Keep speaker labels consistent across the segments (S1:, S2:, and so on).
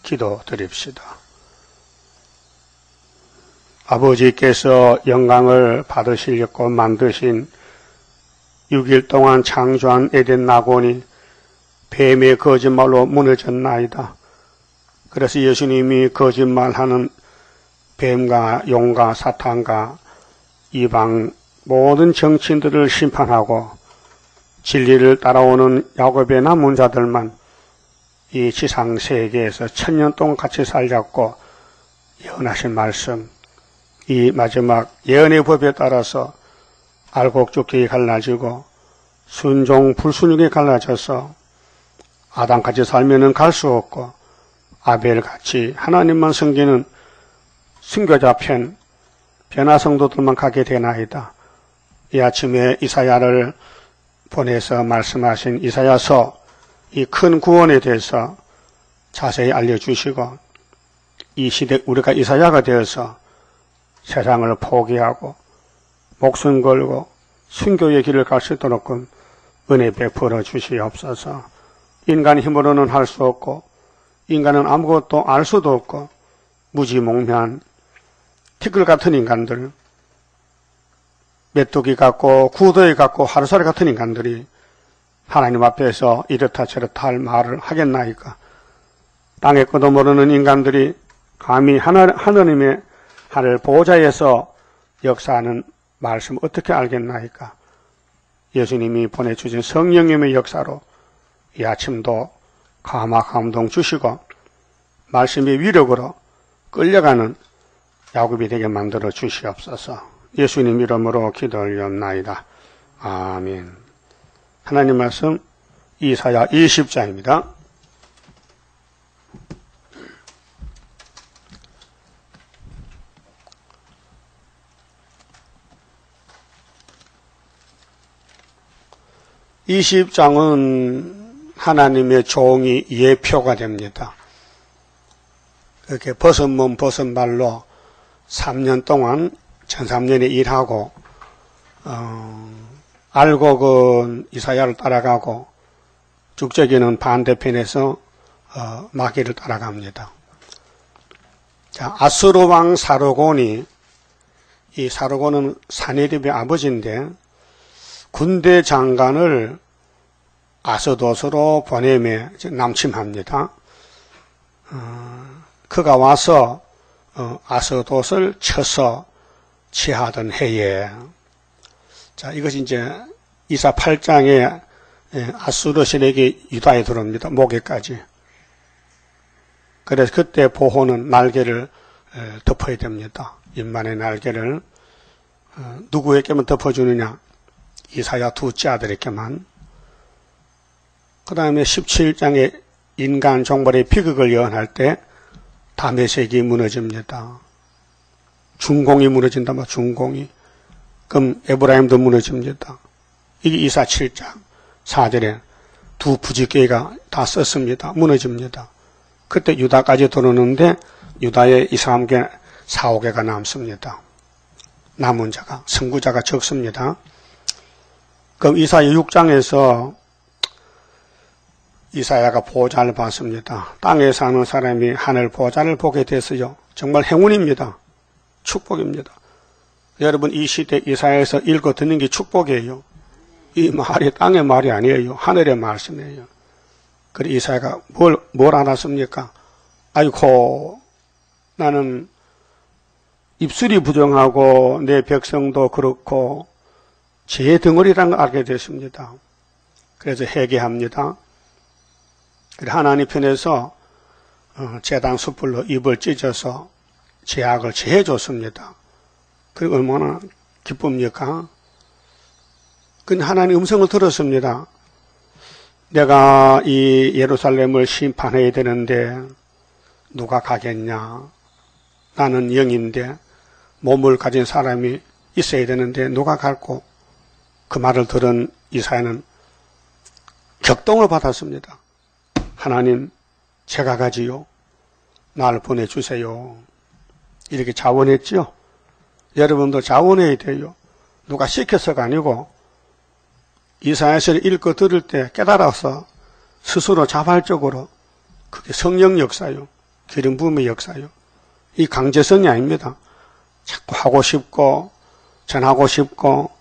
S1: 기도드립시다. 아버지께서 영광을 받으시려고 만드신 6일 동안 창조한 에덴 낙원이 뱀의 거짓말로 무너졌나이다. 그래서 예수님이 거짓말하는 뱀과 용과 사탄과 이방 모든 정치인들을 심판하고 진리를 따라오는 야곱의 남은 자들만 이 지상 세계에서 1000년 동안 같이 살자고 예언하신 말씀, 이 마지막 예언의 법에 따라서 알곡죽기 갈라지고 순종 불순종이 갈라져서 아담같이 살면은 갈 수 없고 아벨같이 하나님만 섬기는 순교자 편 변화성도들만 가게 되나이다. 이 아침에 이사야를 보내서 말씀하신 이사야서 이 큰 구원에 대해서 자세히 알려주시고 이 시대 우리가 이사야가 되어서 세상을 포기하고 목숨 걸고 순교의 길을 갈 수 있도록 은혜 베풀어 주시옵소서. 인간 힘으로는 할 수 없고 인간은 아무것도 알 수도 없고 무지몽매한 티끌 같은 인간들, 메뚜기 같고 구더기 같고 하루살이 같은 인간들이 하나님 앞에서 이렇다 저렇다 할 말을 하겠나이까. 땅의 것도 모르는 인간들이 감히 하나님의 하늘 보좌에서 역사하는 말씀 어떻게 알겠나이까. 예수님이 보내주신 성령님의 역사로 이 아침도 감화 감동 주시고 말씀의 위력으로 끌려가는 야곱이 되게 만들어 주시옵소서. 예수님 이름으로 기도 올리옵나이다. 아멘. 하나님 말씀 이사야 20장입니다. 이 20장은 하나님의 종이 예표가 됩니다. 그렇게 벗은 발로 3년 동안 1300년에 일하고 알곡은 이사야를 따라가고 죽적이는 반대편에서 마귀를 따라갑니다. 자, 아수르 왕 사르곤이, 이 사르곤은 사네립의 아버지인데 군대 장관을 아스돗으로 보내며 남침합니다. 그가 와서 아스돗을 쳐서 취하던 해에, 자, 이것이 이제 이사 8장에 아수르 세력이 유다에 들어옵니다. 목에까지. 그래서 그때 보호는 날개를 덮어야 됩니다. 인만의 날개를 누구에게만 덮어주느냐? 이사야 두째 아들에게만. 그 다음에 17장에 인간 종벌의 비극을 예언할 때 다메섹이 무너집니다. 중공이 무너진다, 중공이. 그럼 에브라임도 무너집니다. 이게 이사 7장 4절에 두 부지교회가 다 썼습니다. 무너집니다. 그때 유다까지 들어오는데 유다에 이스라엘계 4, 5개가 남습니다. 남은 자가, 선구자가 적습니다. 그럼 이사야 6장에서 이사야가 보좌를 받습니다. 땅에 사는 사람이 하늘 보좌를 보게 됐어요. 정말 행운입니다. 축복입니다. 여러분, 이 시대 이사야에서 읽어 듣는 게 축복이에요. 이 말이 땅의 말이 아니에요. 하늘의 말씀이에요. 그래 이사야가 뭘 알았습니까? 아이고, 나는 입술이 부정하고 내 백성도 그렇고 제 덩어리라는 걸 알게 됐습니다. 그래서 회개합니다. 그래 하나님 편에서 제단 숯불로 입을 찢어서 죄악을 제해줬습니다. 그리고 얼마나 기쁩니까? 근데 하나님 음성을 들었습니다. 내가 이 예루살렘을 심판해야 되는데 누가 가겠냐? 나는 영인데 몸을 가진 사람이 있어야 되는데 누가 갈고? 그 말을 들은 이사야는 격동을 받았습니다. 하나님, 제가 가지요. 나를 보내주세요. 이렇게 자원했죠. 여러분도 자원해야 돼요. 누가 시켜서가 아니고 이사야서를 읽고 들을 때 깨달아서 스스로 자발적으로 그게 성령 역사요. 기름 부음의 역사요. 이 강제성이 아닙니다. 자꾸 하고 싶고 전하고 싶고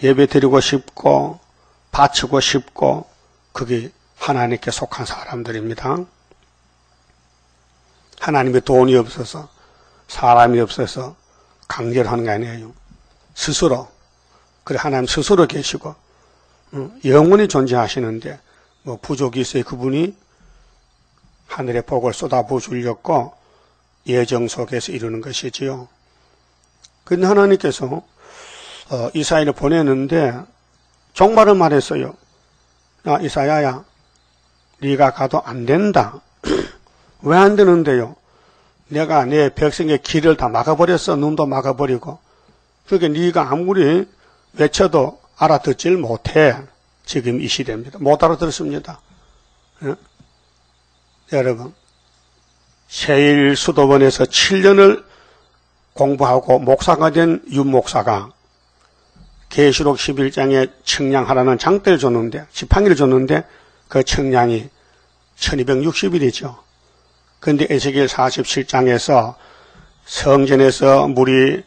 S1: 예배 드리고 싶고 바치고 싶고 그게 하나님께 속한 사람들입니다. 하나님의 돈이 없어서 사람이 없어서 강제로 하는 게 아니에요. 스스로. 그래 하나님 스스로 계시고 영원히 존재하시는데 뭐 부족이 있어요. 그분이 하늘의 복을 쏟아부어 주려고 예정 속에서 이루는 것이지요. 그런데 하나님께서 이사야를 보내는데 종말을 말했어요. 야, 이사야야, 네가 가도 안 된다. 왜 안 되는데요? 내가 내 백성의 길을 다 막아버렸어. 눈도 막아버리고. 그러니까 네가 아무리 외쳐도 알아듣질 못해. 지금 이 시대입니다. 못 알아들었습니다. 예? 여러분, 세일 수도원에서 7년을 공부하고 목사가 된 윤 목사가 계시록 11장에 측량하라는 장대를 줬는데, 지팡이를 줬는데 그 측량이 1260일이죠. 그런데 에스겔 47장에서 성전에서 물이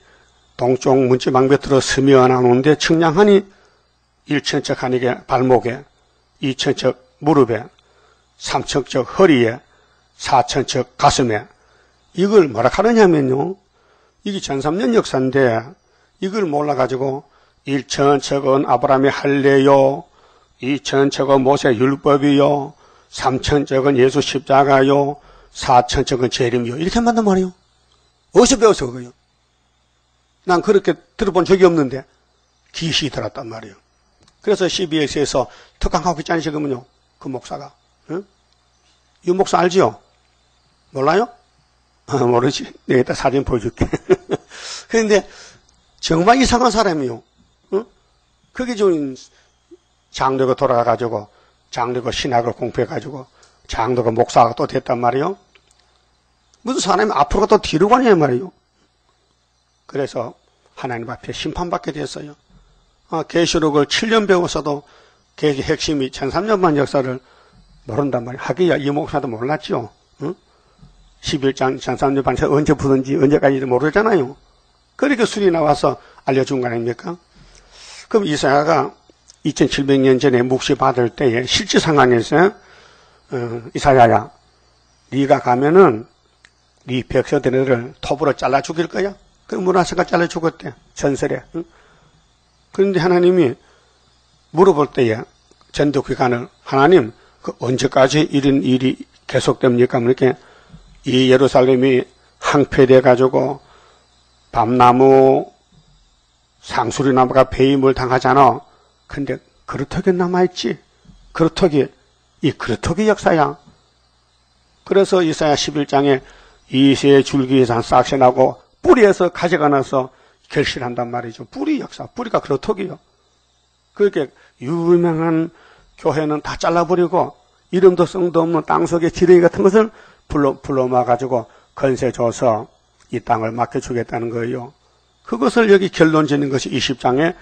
S1: 동쪽 문지방벽으로 스며나오는데 측량하니 1천척 하니게 발목에, 2천척 무릎에, 3천척 허리에, 4천척 가슴에. 이걸 뭐라 하느냐면요, 이게 1300년 역사인데 이걸 몰라가지고 1천척은 아브라함의 할례요, 2천척은 모세 율법이요, 3천척은 예수 십자가요, 4천척은 재림이요. 이렇게 만단 말이에요. 어디서 배워서 그거요? 난 그렇게 들어본 적이 없는데 기시 들었단 말이에요. 그래서 CBS에서 특강하고 있지 않으시거든요. 그 목사가. 응? 이 목사 알지요? 몰라요? 모르지. 내가 이따 사진 보여줄게. 그런데 정말 이상한 사람이요. 응? 그게 좀 장로가 돌아가가지고 장로가 신학을 공부해가지고 장로가 목사가 또 됐단 말이에요. 무슨 사람이 앞으로 또 뒤로 가냐 말이에요. 그래서 하나님 앞에 심판받게 됐어요. 계시록을 7년 배웠어도 그 핵심이 1300만 역사를 모른단 말이에요. 하기야 이 목사도 몰랐죠. 응? 11장 1300만 언제 부든지 언제까지 모르잖아요. 그렇게 술이 나와서 알려준 거 아닙니까? 그럼 이사야가 2700년 전에 묵시 받을 때에 실제 상황에서 이사야야, 네가 가면은 네 백성들을 톱으로 잘라 죽일 거야. 그럼 문하세가 잘라 죽었대. 전설에. 응? 그런데 하나님이 물어볼 때에 전도기간을 하나님 그 언제까지 이런 일이 계속됩니까? 이렇게 이 예루살렘이 항폐돼 가지고 밤나무 상수리 나무가 배임을 당하잖아. 근데 그루터기 남아있지. 그루터기, 이 그루터기 역사야. 그래서 이사야 11장에 이새의 줄기에서 싹새 나고 뿌리에서 가지가 나서 결실한단 말이죠. 뿌리 역사, 뿌리가 그루터기요. 그렇게 유명한 교회는 다 잘라버리고 이름도 성도 없는 땅속의 지렁이 같은 것을 불러모아가지고 건세 줘서 이 땅을 맡겨주겠다는 거예요. 그것을 여기 결론 짓는 것이 20장에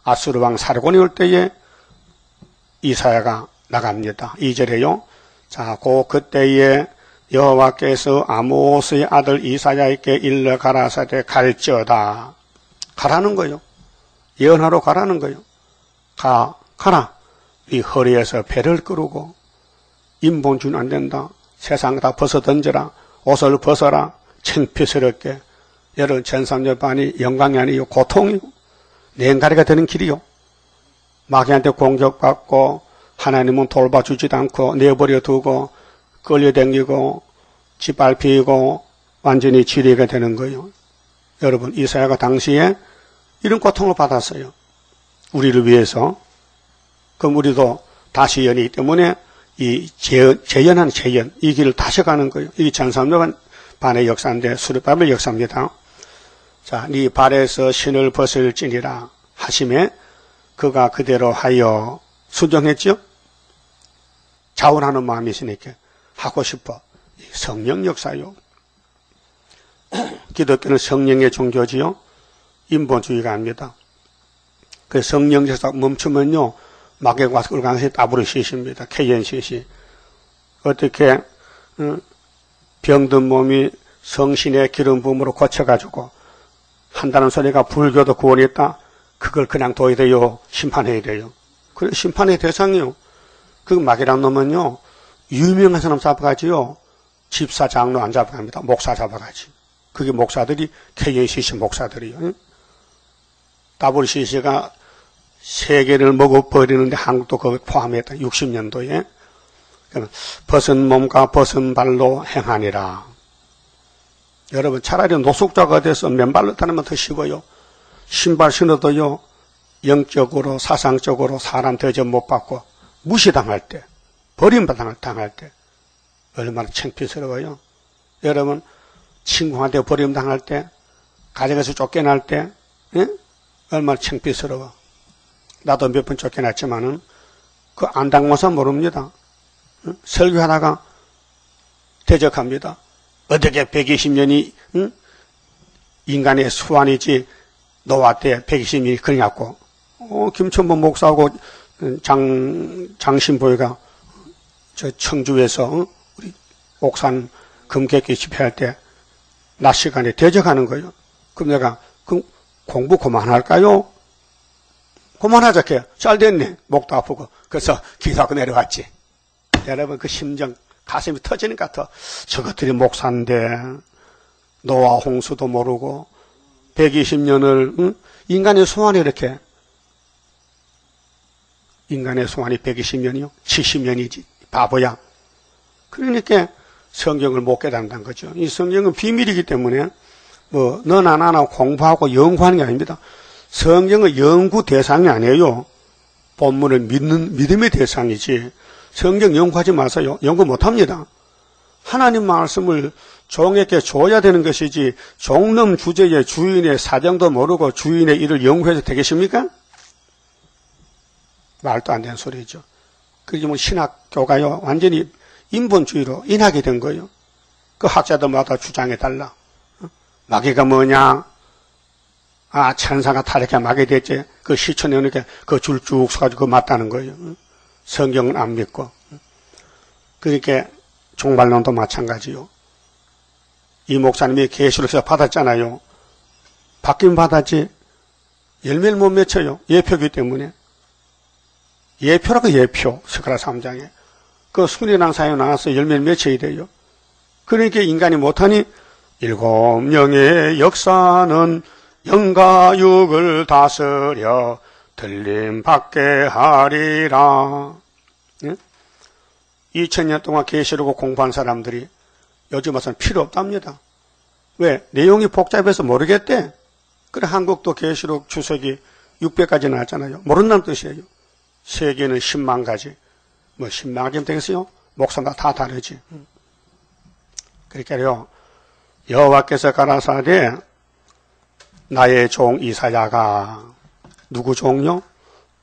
S1: 아수르 왕 사르곤이 올 때에 이사야가 나갑니다. 2절에요. 자, 그때에 여호와께서 아모스의 아들 이사야에게 일러 가라사대 갈지어다. 가라는 거요. 예언하러 가라는 거요. 가라. 네 허리에서 배를 끄르고 인본주의는 안 된다. 세상 다 벗어 던져라. 옷을 벗어라. 창피스럽게. 여러분 1300년 반이 영광이 아니요 고통이고 냉가리가 되는 길이요. 마귀한테 공격받고 하나님은 돌봐주지도 않고 내버려 두고 끌려다니고 짓밟히고 완전히 지뢰가 되는 거예요. 여러분 이사야가 당시에 이런 고통을 받았어요. 우리를 위해서. 그럼 우리도 다시 연이기 때문에 이 재연하는 재연, 이 길을 다시 가는 거예요. 이게 1300년 반의 역사인데 수르바벨 역사입니다. 자, 네 발에서 신을 벗을지니라 하심에 그가 그대로 하여 순종했죠. 자원하는 마음이 있으니까 하고 싶어. 성령 역사요. 기독교는 성령의 종교지요. 인본주의가 아닙니다. 그 성령 역사 멈추면요 마귀가 와서 을강시 따부르시십니다. KNCC 어떻게 병든 몸이 성신의 기름 부음으로 고쳐가지고 한다는 소리가 불교도 구원이 있다. 그걸 그냥 둬야 돼요? 심판해야 돼요? 그래, 심판의 대상이요. 그 막이란 놈은요, 유명한 사람 잡아가지요, 집사, 장로 안 잡아갑니다. 목사 잡아가지. 그게 목사들이, KNCC 목사들이요. WCC가 세계를 먹어버리는데 한국도 거기 포함했다. 60년도에. 벗은 몸과 벗은 발로 행하니라. 여러분, 차라리 노숙자가 돼서 맨발로 다니면 더 쉬워요. 신발 신어도요, 영적으로, 사상적으로 사람 대접 못 받고, 무시당할 때, 버림당할 때, 얼마나 창피스러워요. 여러분, 친구한테 버림당할 때, 가정에서 쫓겨날 때, 얼마나 창피스러워. 나도 몇 번 쫓겨났지만은, 그 안 당해서 모릅니다. 설교하다가 대적합니다. 어떻게 120년이 인간의 수완이지 너한테 120년이 그러냐고. 김천보 목사하고 장신보이가 저 청주에서 우리 옥산 금객기 집회할 때 낮 시간에 대적하는 거예요. 그럼 내가 그럼 공부 그만할까요? 그만하자 해요. 잘 됐네. 목도 아프고. 그래서 기도하고 내려왔지. 여러분 그 심정 가슴이 터지는 것 같아. 저것들이 목사인데 노아 홍수도 모르고 120년을 인간의 소원이 이렇게 인간의 소원이 120년이요? 70년이지. 바보야. 그러니까 성경을 못 깨닫는다는 거죠. 이 성경은 비밀이기 때문에 너나 나나 공부하고 연구하는 게 아닙니다. 성경은 연구 대상이 아니에요. 본문을 믿음의 대상이지. 성경 연구하지 마세요. 연구 못합니다. 하나님 말씀을 종에게 줘야 되는 것이지 종놈 주제에 주인의 사정도 모르고 주인의 일을 연구해도 되겠습니까? 말도 안 되는 소리죠. 그게 뭐 신학교가요 완전히 인본주의로 인하게 된 거예요. 그 학자들마다 주장해 달라. 마귀가 뭐냐? 천사가 타락해 마귀 됐지. 그 시천에 이렇게 그 줄 쭉 서가지고 맞다는 거예요. 성경은 안 믿고. 그러니까 종말론도 마찬가지요. 이 목사님이 계시록에서 받았잖아요. 받긴 받았지 열매를 못 맺혀요. 예표기 때문에. 예표라고 예표. 스가랴 3장에. 그 순이랑 사유 나와서 열매를 맺혀야 돼요. 그러니까 인간이 못하니 7영의 역사는 영과 육을 다스려 들림받게 하리라. 2000년 동안 계시록을 공부한 사람들이 요즘 와서는 필요 없답니다. 왜? 내용이 복잡해서 모르겠대. 그래 한국도 계시록 주석이 600가지 나왔잖아요. 모른다는 뜻이에요. 세계는 10만 가지. 10만 가지면 되겠어요? 목사마다 다 다르지. 그러니까요. 여호와께서 가라사대 나의 종 이사야가 누구 종요?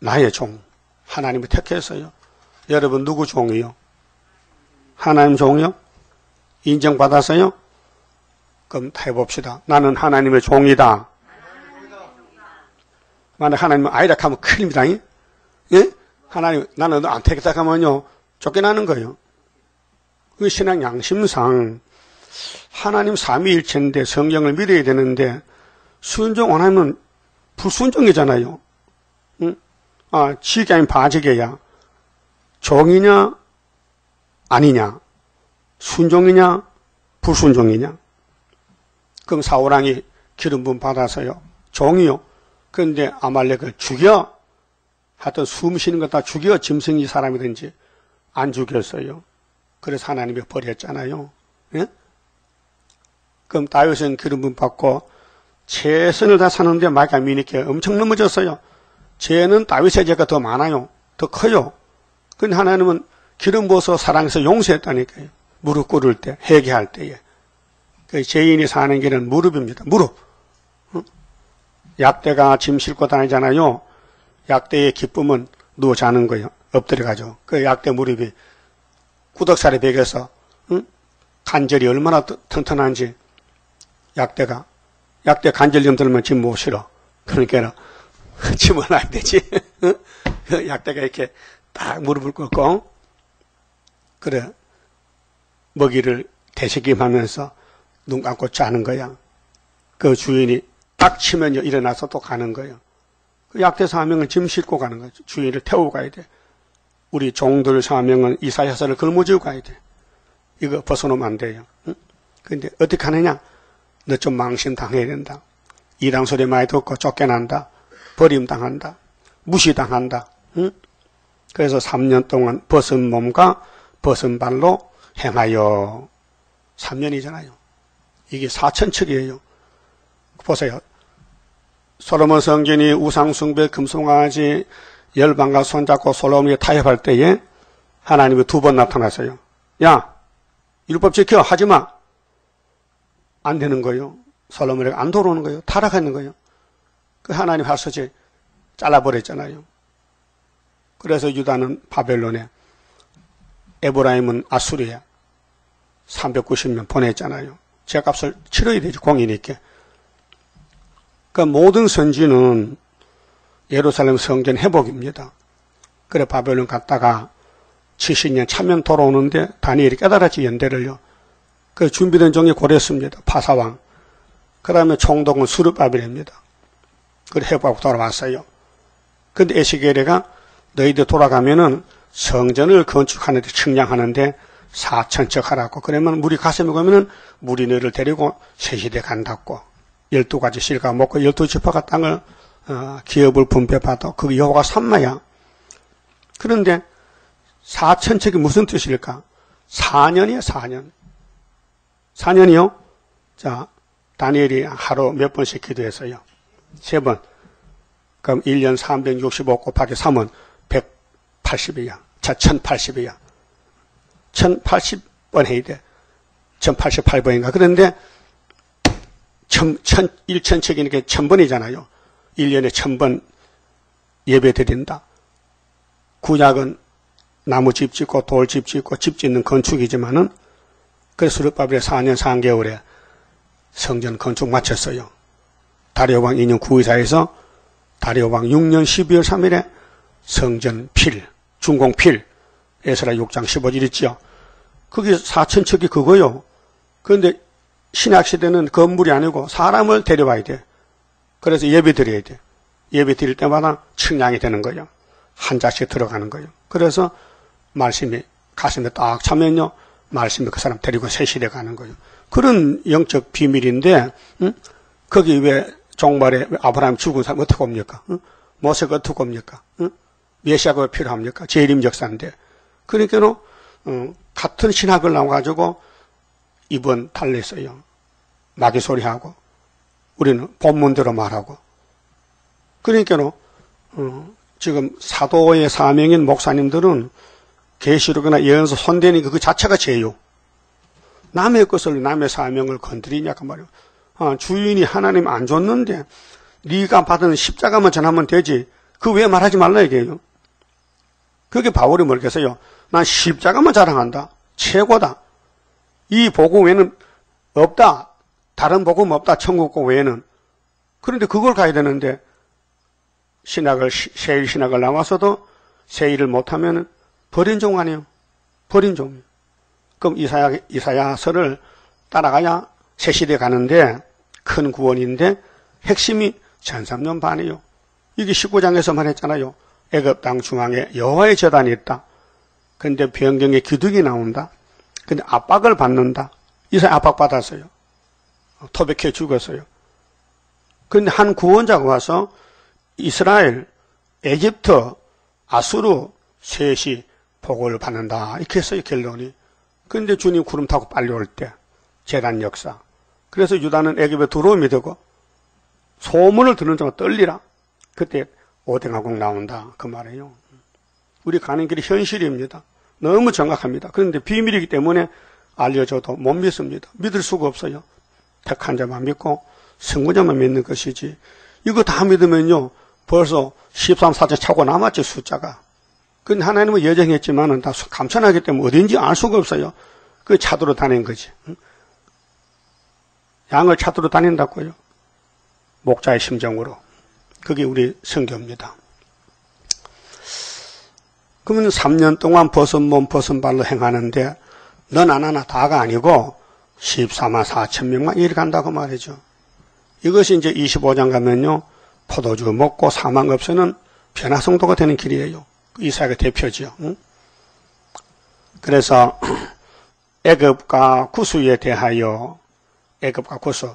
S1: 나의 종. 하나님이 택했어요. 여러분 누구 종이요? 하나님 종이요? 인정받았어요? 그럼 해봅시다. 나는 하나님의 종이다. 만약 하나님은 아니라 하면 큰일입니다. 예? 하나님 나는 너 안 택했다 하면요 쫓겨나는 거예요. 그 신앙 양심상 하나님 삼위일체인데 성경을 믿어야 되는데 순종 안 하면 불순종이잖아요. 응? 지게 아닌 바지게야. 종이냐 아니냐, 순종이냐 불순종이냐. 그럼 사울왕이 기름 부음 받아서요 종이요. 그런데 아말렉을 죽여. 하여튼 숨 쉬는 거 다 죽여. 짐승이 사람이든지 안 죽였어요. 그래서 하나님이 버렸잖아요. 예? 그럼 다윗은 기름 부음 받고 최선을 다 사는데 마귀가 미니께 엄청 넘어졌어요. 죄는 다윗의 죄가 더 많아요. 더 커요. 근데 하나님은 기름 부어서 사랑해서 용서했다니까요. 무릎 꿇을 때, 회개할 때에. 그 죄인이 사는 길은 무릎입니다. 무릎. 약대가 짐 싣고 다니잖아요. 약대의 기쁨은 누워 자는 거예요. 엎드려가지고. 그 약대 무릎이 구덕살이 베겨서 관절이 얼마나 튼튼한지. 약대 관절 좀 들면 짐 못 실어. 그러니까 짐을 놔야 되지. 그 약대가 이렇게 딱 무릎을 꿇고 그래. 먹이를 되새김하면서 눈 감고 자는 거야. 그 주인이 딱 치면요 일어나서 또 가는 거예요. 그 약대 사명은 짐 싣고 가는 거죠. 주인을 태우고 가야 돼. 우리 종들 사명은 이사야서를 걸머쥐고 가야 돼. 이거 벗어놓으면 안 돼요. 응? 근데 어떻게 하느냐? 너 좀 망신당해야 된다. 이단 소리 많이 듣고 쫓겨난다. 버림당한다. 무시당한다. 응? 그래서 3년 동안 벗은 몸과 벗은 발로 행하여 3년이잖아요. 이게 4,000척이에요. 보세요. 솔로몬 성전이 우상숭배 금송아지 열방과 손잡고 솔로몬이 타협할 때에 하나님이 2번 나타났어요. 야, 율법 지켜 하지마. 안 되는 거예요. 솔로몬에게 안 돌아오는 거예요. 타락하는 거예요. 그 하나님 하소지 잘라버렸잖아요. 그래서 유다는 바벨론에, 에브라임은 아수리에 390년 보냈잖아요. 죄값을 치러야 되죠. 공이니까. 그러니까 모든 선지는 예루살렘 성전 회복입니다. 그래 바벨론 갔다가 70년 차면 돌아오는데 다니엘이 깨달았지 연대를요. 그 준비된 종이 고렸습니다. 파사왕. 그 다음에 총독은 수르바벨입니다. 그래 회복하고 돌아왔어요. 근데 에스겔이가 너희들 돌아가면은 성전을 건축하는데 측량하는데 4,000척 하라고. 그러면 물이 가슴에 가면은 물이 너희를 데리고 새시대 간다고. 12가지 실과 먹고 12지파가 땅을 기업을 분배받아. 그게 여호와가 삼마야. 그런데 4,000척이 무슨 뜻일까? 4년이에요. 4년. 4년이요? 자, 다니엘이 하루 몇 번씩 기도했어요? 3번. 그럼 1년 365 곱하기 3은 180이야. 자, 1080이야. 1080번 해야 돼. 1088번인가. 그런데 1,000척이니까 1000번이잖아요. 1년에 1000번 예배 드린다. 구약은 나무집 짓고 돌집 짓고 집 짓는 건축이지만은 그래서 수르바벨 4년 3개월에 성전 건축 마쳤어요. 다리오 왕 2년 9일사에서 다리오 왕 6년 12월 3일에 성전 필, 중공 필, 에스라 6장 15절 있지요. 그게 4,000척이 그거요. 그런데 신약시대는 건물이 아니고 사람을 데려와야 돼. 그래서 예배 드려야 돼. 예배 드릴 때마다 측량이 되는 거예요. 한 자씩 들어가는 거예요. 그래서 말씀이 가슴에 딱 차면요. 말씀이 그 사람 데리고 새시대 가는 거예요. 그런 영적 비밀인데 거기 왜 종말에 아브라함 죽은 사람 어떻게 옵니까? 모세가 어떻게 옵니까? 메시아가 필요합니까? 재림 역사인데. 그러니까는 같은 신학을 나와가지고 이번 달랬어요. 마귀 소리하고 우리는 본문대로 말하고. 그러니까는 지금 사도의 사명인 목사님들은 계시록이나 예언서 손대는 그 자체가 죄요. 남의 것을 남의 사명을 건드리냐고 말이요. 주인이 하나님 안 줬는데 네가 받은 십자가만 전하면 되지. 그 왜 말하지 말라 이게요. 그게 바울이 뭐겠어요? 난 십자가만 자랑한다. 최고다. 이 복음 외에는 없다. 다른 복음 없다. 천국 외에는. 그런데 그걸 가야 되는데 세일 신학을 나와서도 세일을 못하면 버린 종 아니에요. 버린 종. 그럼 이사야서를 따라가야 새시대 가는데 큰 구원인데 핵심이 전삼년 반이에요. 이게 19장에서 말했잖아요. 애굽 땅 중앙에 여호와의 제단이 있다. 그런데 변경의 기둥이 나온다. 근데 압박을 받는다. 이사야 압박받았어요. 토백해 죽었어요. 그런데 한 구원자가 와서 이스라엘, 에집트, 아수르 셋이 복을 받는다. 이렇게 했어요, 결론이. 그런데 주님 구름 타고 빨리 올 때, 제단 역사. 그래서 유다는 애굽에 들어오면 되고, 소문을 듣는 자가 떨리라. 그때 오뎅하공 나온다. 그 말이에요. 우리 가는 길이 현실입니다. 너무 정확합니다. 그런데 비밀이기 때문에 알려줘도 못 믿습니다. 믿을 수가 없어요. 택한 자만 믿고 선구자만 믿는 것이지. 이거 다 믿으면요. 벌써 13사절 차고 남았지, 숫자가. 근데 하나님은 예정했지만은 다 감천하기 때문에 어딘지 알 수가 없어요. 그 찾으러 다닌 거지. 양을 찾으러 다닌다고요. 목자의 심정으로. 그게 우리 성경입니다. 그러면 3년 동안 벗은 몸, 벗은 발로 행하는데 넌 안 하나 다가 아니고 14만 4천 명만 이리 간다고 말이죠. 이것이 이제 25장 가면요. 포도주 먹고 사망 없이는 변화성도가 되는 길이에요. 이사야가 대표죠. 응? 그래서 애굽과 구스에 대하여 애굽과 구스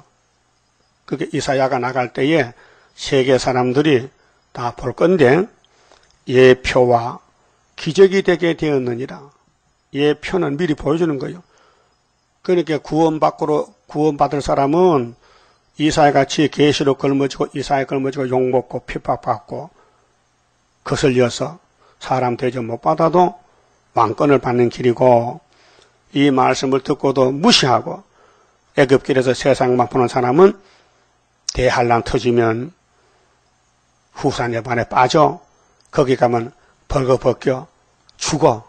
S1: 그게 이사야가 나갈 때에 세계 사람들이 다 볼 건데 예표와 기적이 되게 되었느니라. 예표는 미리 보여주는 거예요. 그러니까 구원받을 사람은 이사야같이 계시로 걸머지고 이사야 걸머지고 욕먹고 핍박받고 거슬려서 사람 대접 못 받아도 왕권을 받는 길이고 이 말씀을 듣고도 무시하고 애굽길에서 세상만 보는 사람은 대환란 터지면 후산여반에 빠져 거기 가면 벌거벗겨 죽어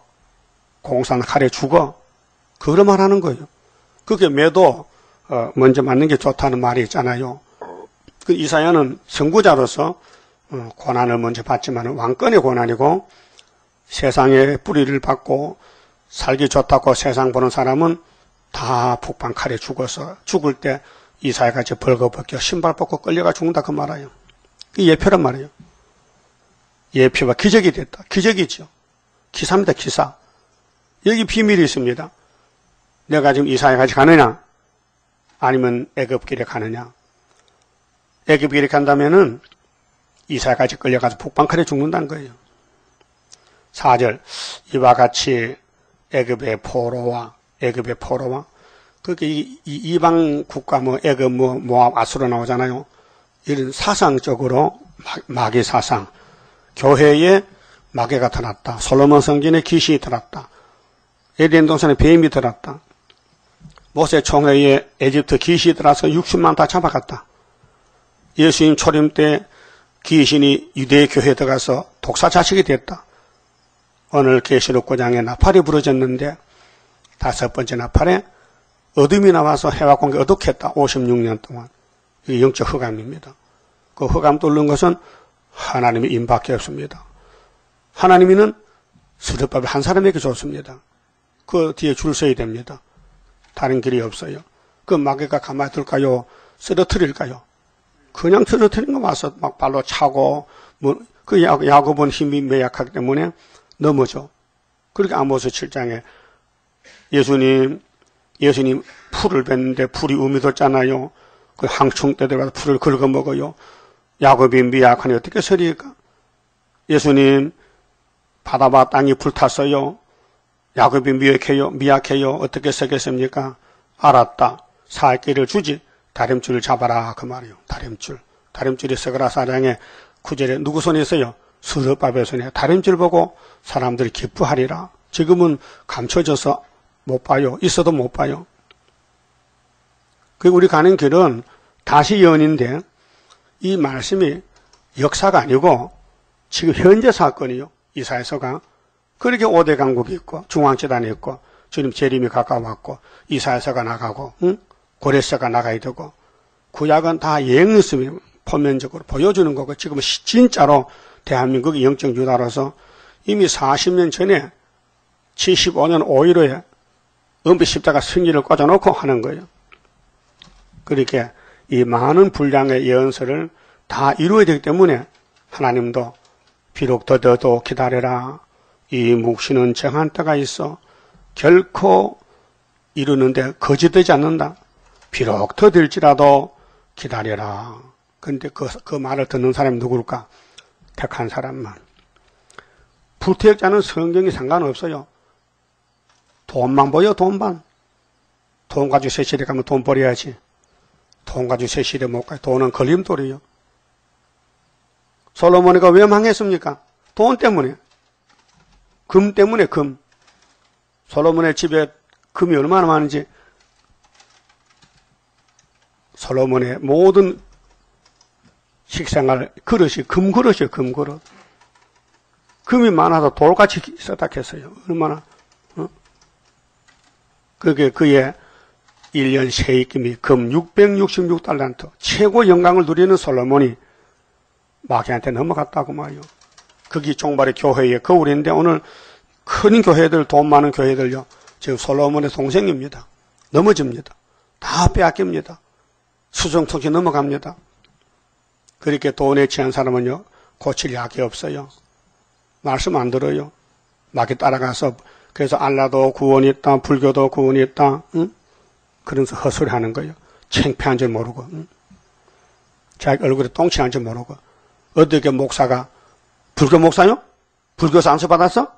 S1: 공산 칼에 죽어 그걸 말하는 거예요. 그게 매도 먼저 맞는 게 좋다는 말이 있잖아요. 그 이사야는 선구자로서 고난을 먼저 받지만 왕권의 고난이고 세상에 뿌리를 받고 살기 좋다고 세상 보는 사람은 다 북방 칼에 죽어서 죽을 때 이사야같이 벌거벗겨 신발 벗고 끌려가 죽는다 그 말이에요. 그 예표란 말이에요. 예표가 기적이 됐다. 기적이죠. 기사입니다. 기사. 여기 비밀이 있습니다. 내가 지금 이사야같이 가느냐 아니면 애굽길에 가느냐. 애굽길에 간다면은 이사야같이 끌려가서 북방칼에 죽는다는 거예요. 4절 이와 같이 애굽의 포로와 그렇게 이방 국가 애굽 모압 아수르 나오잖아요. 이런 사상적으로 마귀 사상 교회에 마귀가 들었다. 솔로몬 성전에 귀신이 들었다. 에덴 동산에 뱀이 들었다. 모세 총회에 에집트 귀신이 들어서 60만 다 잡아갔다. 예수님 초림 때 귀신이 유대 교회에 들어가서 독사 자식이 됐다. 오늘 계시록 9장에 나팔이 부러졌는데 5번째 나팔에 어둠이 나와서 해와 공기 어둑했다. 56년 동안. 이게 영적 흑암입니다. 그 흑암 뚫는 것은 하나님의 임밖에 없습니다. 하나님이는 수렵밥을 한 사람에게 줬습니다. 그 뒤에 줄 서야 됩니다. 다른 길이 없어요. 그 마귀가 가만히 둘까요? 쓰러뜨릴까요? 그냥 쓰러뜨린 거 와서 막 발로 차고, 그 야곱은 힘이 매약하기 때문에 넘어져. 그렇게 아모스 7장에 예수님 풀을 뱉는데 풀이 우미 돋잖아요. 그 항충 때 들어가서 풀을 긁어 먹어요. 야곱이 미약하니 어떻게 서리까? 예수님 바다바 땅이 불탔어요. 야곱이 미약해요. 어떻게 서겠습니까? 알았다. 살 길을 주지. 다림줄을 잡아라. 그 말이요. 다림줄이 서가라 4장에 9절에 누구 손에 있어요? 수르밥의 손에 다림줄 보고 사람들이 기뻐하리라. 지금은 감춰져서 못 봐요. 있어도 못 봐요. 그리고 우리 가는 길은 다시 예언인데 이 말씀이 역사가 아니고 지금 현재 사건이요. 이사야서가 그렇게 5대 강국이 있고 중앙재단이 있고 주님 재림이 가까웠고 이사야서가 나가고 고레서가 나가야 되고 구약은 다 예언씀이 표면적으로 보여주는 거고 지금은 진짜로 대한민국이 영적 유다로서 이미 40년 전에 75년 5.15에 은비 십자가 승리를 꽂아놓고 하는 거예요. 그렇게 이 많은 분량의 예언서를 다 이루어야 되기 때문에 하나님도 비록 더뎌도 기다려라. 이 묵시는 정한 때가 있어. 결코 이루는데 거짓되지 않는다. 비록 더딜지라도 기다려라. 그런데 그 말을 듣는 사람이 누굴까? 택한 사람만. 불태역자는 성경이 상관없어요. 돈만 보여 돈만. 돈 가지고 세실에 가면 돈 버려야지. 돈 가지고 세실에 못 가요. 돈은 걸림돌이에요. 솔로몬이가 왜 망했습니까? 돈 때문에. 금 때문에 금. 솔로몬의 집에 금이 얼마나 많은지 솔로몬의 모든 식생활 그릇이 금그릇이에요. 금그릇. 금이 많아서 돌같이 써닥했어요. 얼마나 그게 그의 1년 세입금이 금 666달란트 최고 영광을 누리는 솔로몬이 마귀한테 넘어갔다고 말이요. 거기 종발의 교회의 거울인데 오늘 큰 교회들 돈 많은 교회들요 지금 솔로몬의 동생입니다. 넘어집니다. 다 빼앗깁니다. 수정통치 넘어갑니다. 그렇게 돈에 취한 사람은요, 고칠 약이 없어요. 말씀 안 들어요. 막이 따라가서, 그래서 알라도 구원이 있다, 불교도 구원이 있다, 응? 그러면서 헛소리 하는 거예요. 창피한 줄 모르고, 응? 자기 얼굴에 똥칠한 줄 모르고. 어떻게 목사가, 불교 목사요? 불교에서 안수 받았어?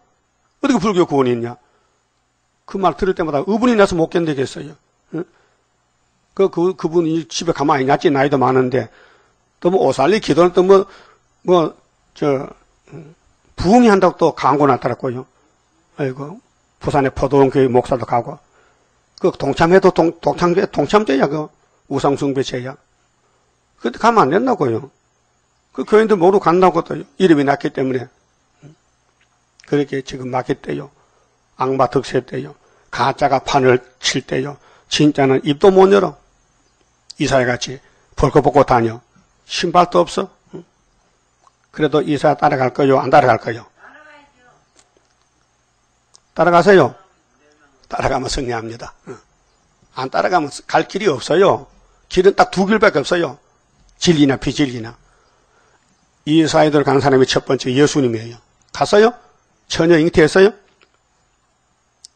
S1: 어떻게 불교 구원이 있냐? 그 말 들을 때마다 의분이 나서 못 견디겠어요. 응? 그분이 집에 가만히 놨지, 나이도 많은데, 또 뭐 오살리 기도는 또 부흥이 한다고 또 광고 나타났고요. 아이고, 부산에 포도원교회 목사도 가고, 그 동참회도 동참제야, 그 우상숭배제야. 그때 가면 안 된다고요. 그 교인들 모두 간다고 또 이름이 났기 때문에. 그렇게 지금 막힐 때요. 악마 득세 때요. 가짜가 판을 칠 때요. 진짜는 입도 못 열어. 이사야같이 벌거벗고 다녀. 신발도 없어. 그래도 이사야 따라갈 거요? 안 따라갈 거요? 따라가세요. 따라가면 승리합니다. 안 따라가면 갈 길이 없어요. 길은 딱 두 길밖에 없어요. 진리나 비진리나. 이사야들 가는 사람이 첫 번째 예수님이에요. 갔어요? 처녀 잉태했어요?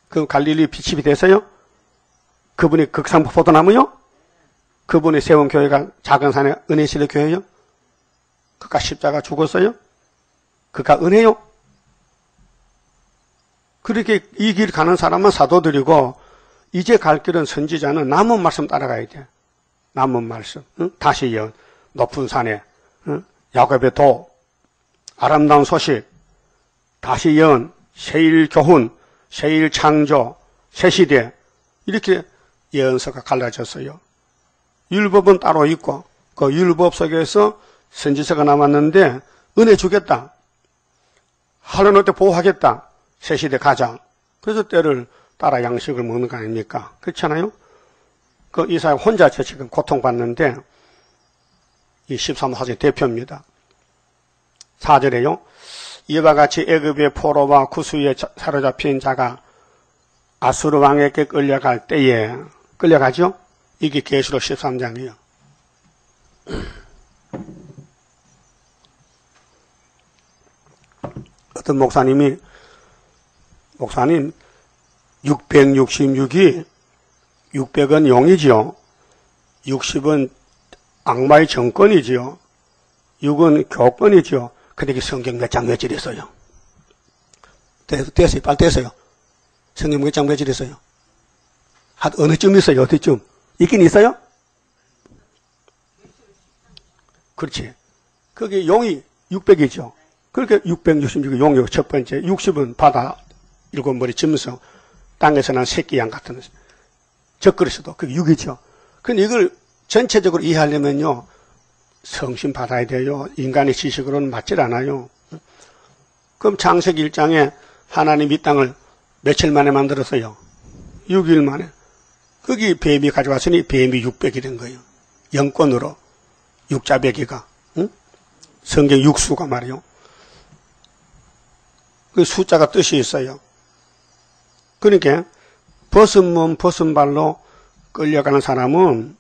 S1: 그 갈릴리 비칩이 됐어요? 그분이 극상부 포도나무요? 그분이 세운 교회가 작은 산의 은혜시대 교회요? 그가 십자가 죽었어요? 그가 은혜요? 그렇게 이 길 가는 사람은 사도들이고, 이제 갈 길은 선지자는 남은 말씀 따라가야 돼. 남은 말씀. 응? 다시 예언. 높은 산에, 응? 야곱의 도, 아름다운 소식, 다시 예언, 새일 교훈, 새일 창조, 새시대. 이렇게 예언서가 갈라졌어요. 율법은 따로 있고, 그 율법 속에서 선지서가 남았는데, 은혜 주겠다. 하나님 때 보호하겠다. 새시대 가자. 그래서 때를 따라 양식을 먹는 거 아닙니까? 그렇잖아요? 그 이사야 혼자 지금 고통받는데, 이 13사제 대표입니다. 4절에요. 이와 같이 애굽의 포로와 구스에 사로잡힌 자가 아수르 왕에게 끌려갈 때에, 끌려가죠? 이게 계시록 13장이에요. 어떤 목사님 666이 600은 용이지요. 60은 악마의 정권이지요. 6은 교권이지요. 근데 이게 성경 몇 장 몇질 있어요? 됐어요. 빨리 됐어요. 성경 몇 장 몇질 있어요? 어느쯤 있어요? 어디쯤? 있긴 있어요? 그렇지. 그게 용이 600이죠. 그렇게 666이 용이고 첫 번째, 60은 바다 일곱 머리 짐승, 땅에서 난 새끼 양 같은 적그리스도, 그게 6이죠. 근데 이걸 전체적으로 이해하려면요, 성신 받아야 돼요. 인간의 지식으로는 맞질 않아요. 그럼 창세기 1장에 하나님 이 땅을 며칠 만에 만들었어요? 6일 만에. 거기 뱀이 가져왔으니 뱀이 600이 된 거예요. 영권으로. 육자배기가. 응? 성경 육수가 말이요. 그 숫자가 뜻이 있어요. 그러니까 벗은 몸 벗은 발로 끌려가는 사람은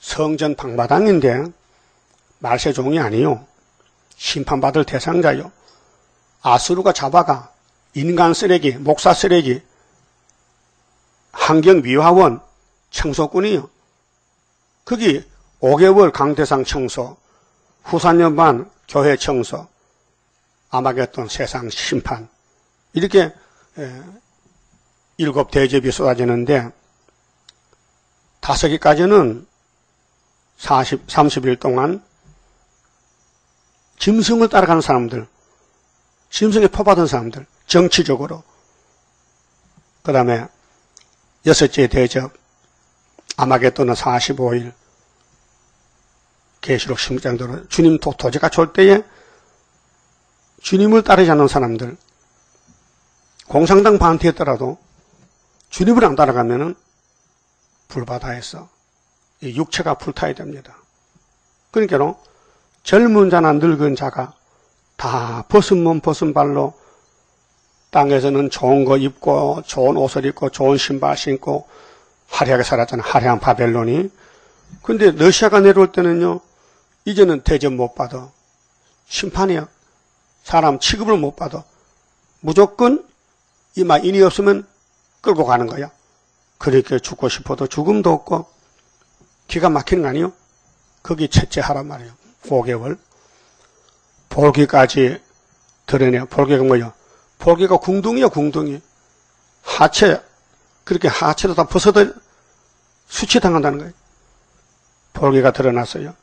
S1: 성전 방마당인데 말세종이 아니요. 심판받을 대상자요. 아수르가 잡아가 인간 쓰레기, 목사 쓰레기, 환경미화원 청소꾼이요. 거기 5개월 강대상 청소, 후산연반 교회 청소, 아마겟돈 세상 심판, 이렇게 7 대접이 쏟아지는데 5개까지는 30일 동안 짐승을 따라가는 사람들, 짐승에 포받은 사람들, 정치적으로. 그 다음에 6째 대접, 아마겟돈은 45일, 계시록 16장대로 주님 도제가 올 때에 주님을 따르지 않는 사람들, 공산당 반대했더라도 주님을 안 따라가면은 불바다에서 이 육체가 불타야 됩니다. 그러니까 젊은 자나 늙은 자가 다 벗은 몸 벗은 발로 땅에서는 좋은 거 입고 좋은 옷을 입고 좋은 신발 신고 화려하게 살았잖아. 화려한 바벨론이. 근데 러시아가 내려올 때는요. 이제는 대접 못 받아. 심판이야. 사람 취급을 못 받아. 무조건 인이 없으면 끌고 가는 거야. 그렇게 죽고 싶어도 죽음도 없고 기가 막히는 거 아니에요? 거기 채째하란 말이에요. 5개월. 볼기까지 드러내요. 볼기가 뭐예요? 볼기가 궁둥이요, 궁둥이. 하체, 그렇게 하체도 다 벗어도 수치당한다는 거예요. 볼기가 드러났어요.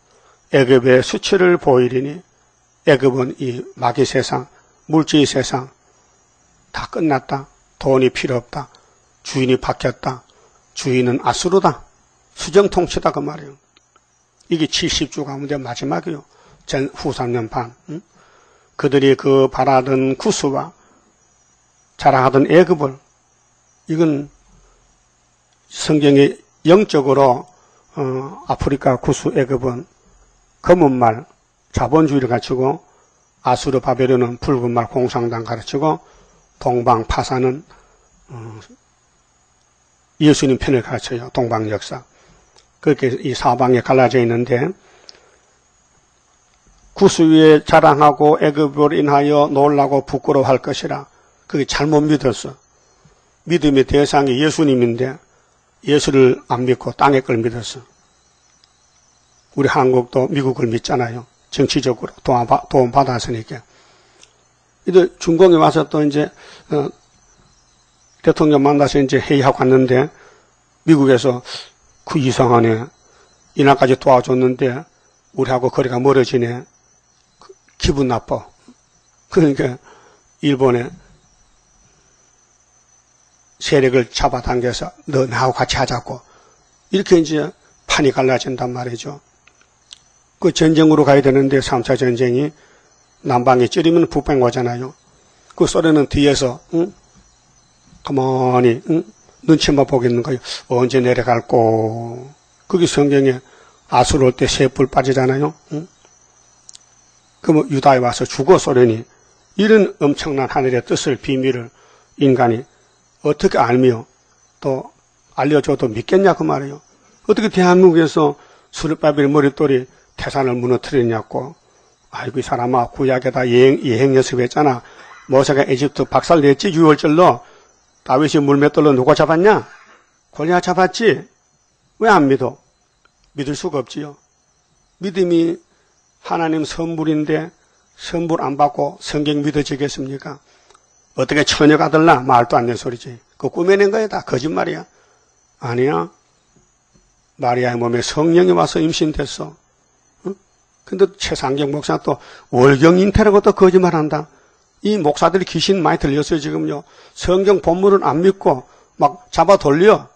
S1: 애굽의 수치를 보이리니 애굽은 이 마귀 세상, 물질 세상 다 끝났다. 돈이 필요 없다. 주인이 바뀌었다. 주인은 아수르다. 수정통치다 그 말이에요. 이게 70주 가운데 마지막이요. 후 3년 반. 응? 그들이 그 바라던 구스와 자랑하던 애굽을 이건 성경에 영적으로 아프리카 구스 애굽은 검은 말 자본주의를 가르치고 아수르 바벨론은 붉은 말 공산당 가르치고 동방 파사는 예수님 편을 가르쳐요. 동방 역사. 그렇게 이 사방에 갈라져 있는데 구스 위에 자랑하고 애굽을 인하여 놀라고 부끄러워할 것이라. 그게 잘못 믿었어. 믿음의 대상이 예수님인데 예수를 안 믿고 땅의 걸 믿었어. 우리 한국도 미국을 믿잖아요. 정치적으로 도움 받았으니까. 이제 중공에 와서 또 이제 대통령 만나서 이제 회의하고 왔는데 미국에서 그 이상하네. 이날까지 도와줬는데 우리하고 거리가 멀어지네. 기분 나빠. 그러니까 일본에 세력을 잡아당겨서 너 나하고 같이 하자고. 이렇게 이제 판이 갈라진단 말이죠. 그 전쟁으로 가야 되는데 3차 전쟁이 남방이 찌르면 북방이 오잖아요. 그 소련은 뒤에서 가만히 눈치만 보겠는 거예요. 언제 내려갈꼬. 그게 성경에 아수르 올 때 새 뿔 빠지잖아요. 그럼 유다에 와서 죽어 소련이. 이런 엄청난 하늘의 뜻을 비밀을 인간이 어떻게 알며 또 알려줘도 믿겠냐 그 말이에요. 어떻게 대한민국에서 수르바벨 머릿돌이 태산을 무너뜨리냐고. 아이고 이 사람아 구약에다 예행 연습했잖아. 모세가 에집트 박살냈지 6월절로. 다윗이 물맷돌로 누가 잡았냐? 골리앗 잡았지? 왜 안 믿어? 믿을 수가 없지요. 믿음이 하나님 선물인데 선물 안 받고 성경 믿어지겠습니까? 어떻게 처녀가 들라? 말도 안 되는 소리지. 그거 꾸며낸 거야 다 거짓말이야. 아니야. 마리아의 몸에 성령이 와서 임신됐어. 응? 근데 최상경 목사 또 월경 잉태라고 또 거짓말한다. 이 목사들이 귀신 많이 들렸어요 지금요. 성경 본문을 안 믿고 막 잡아 돌려.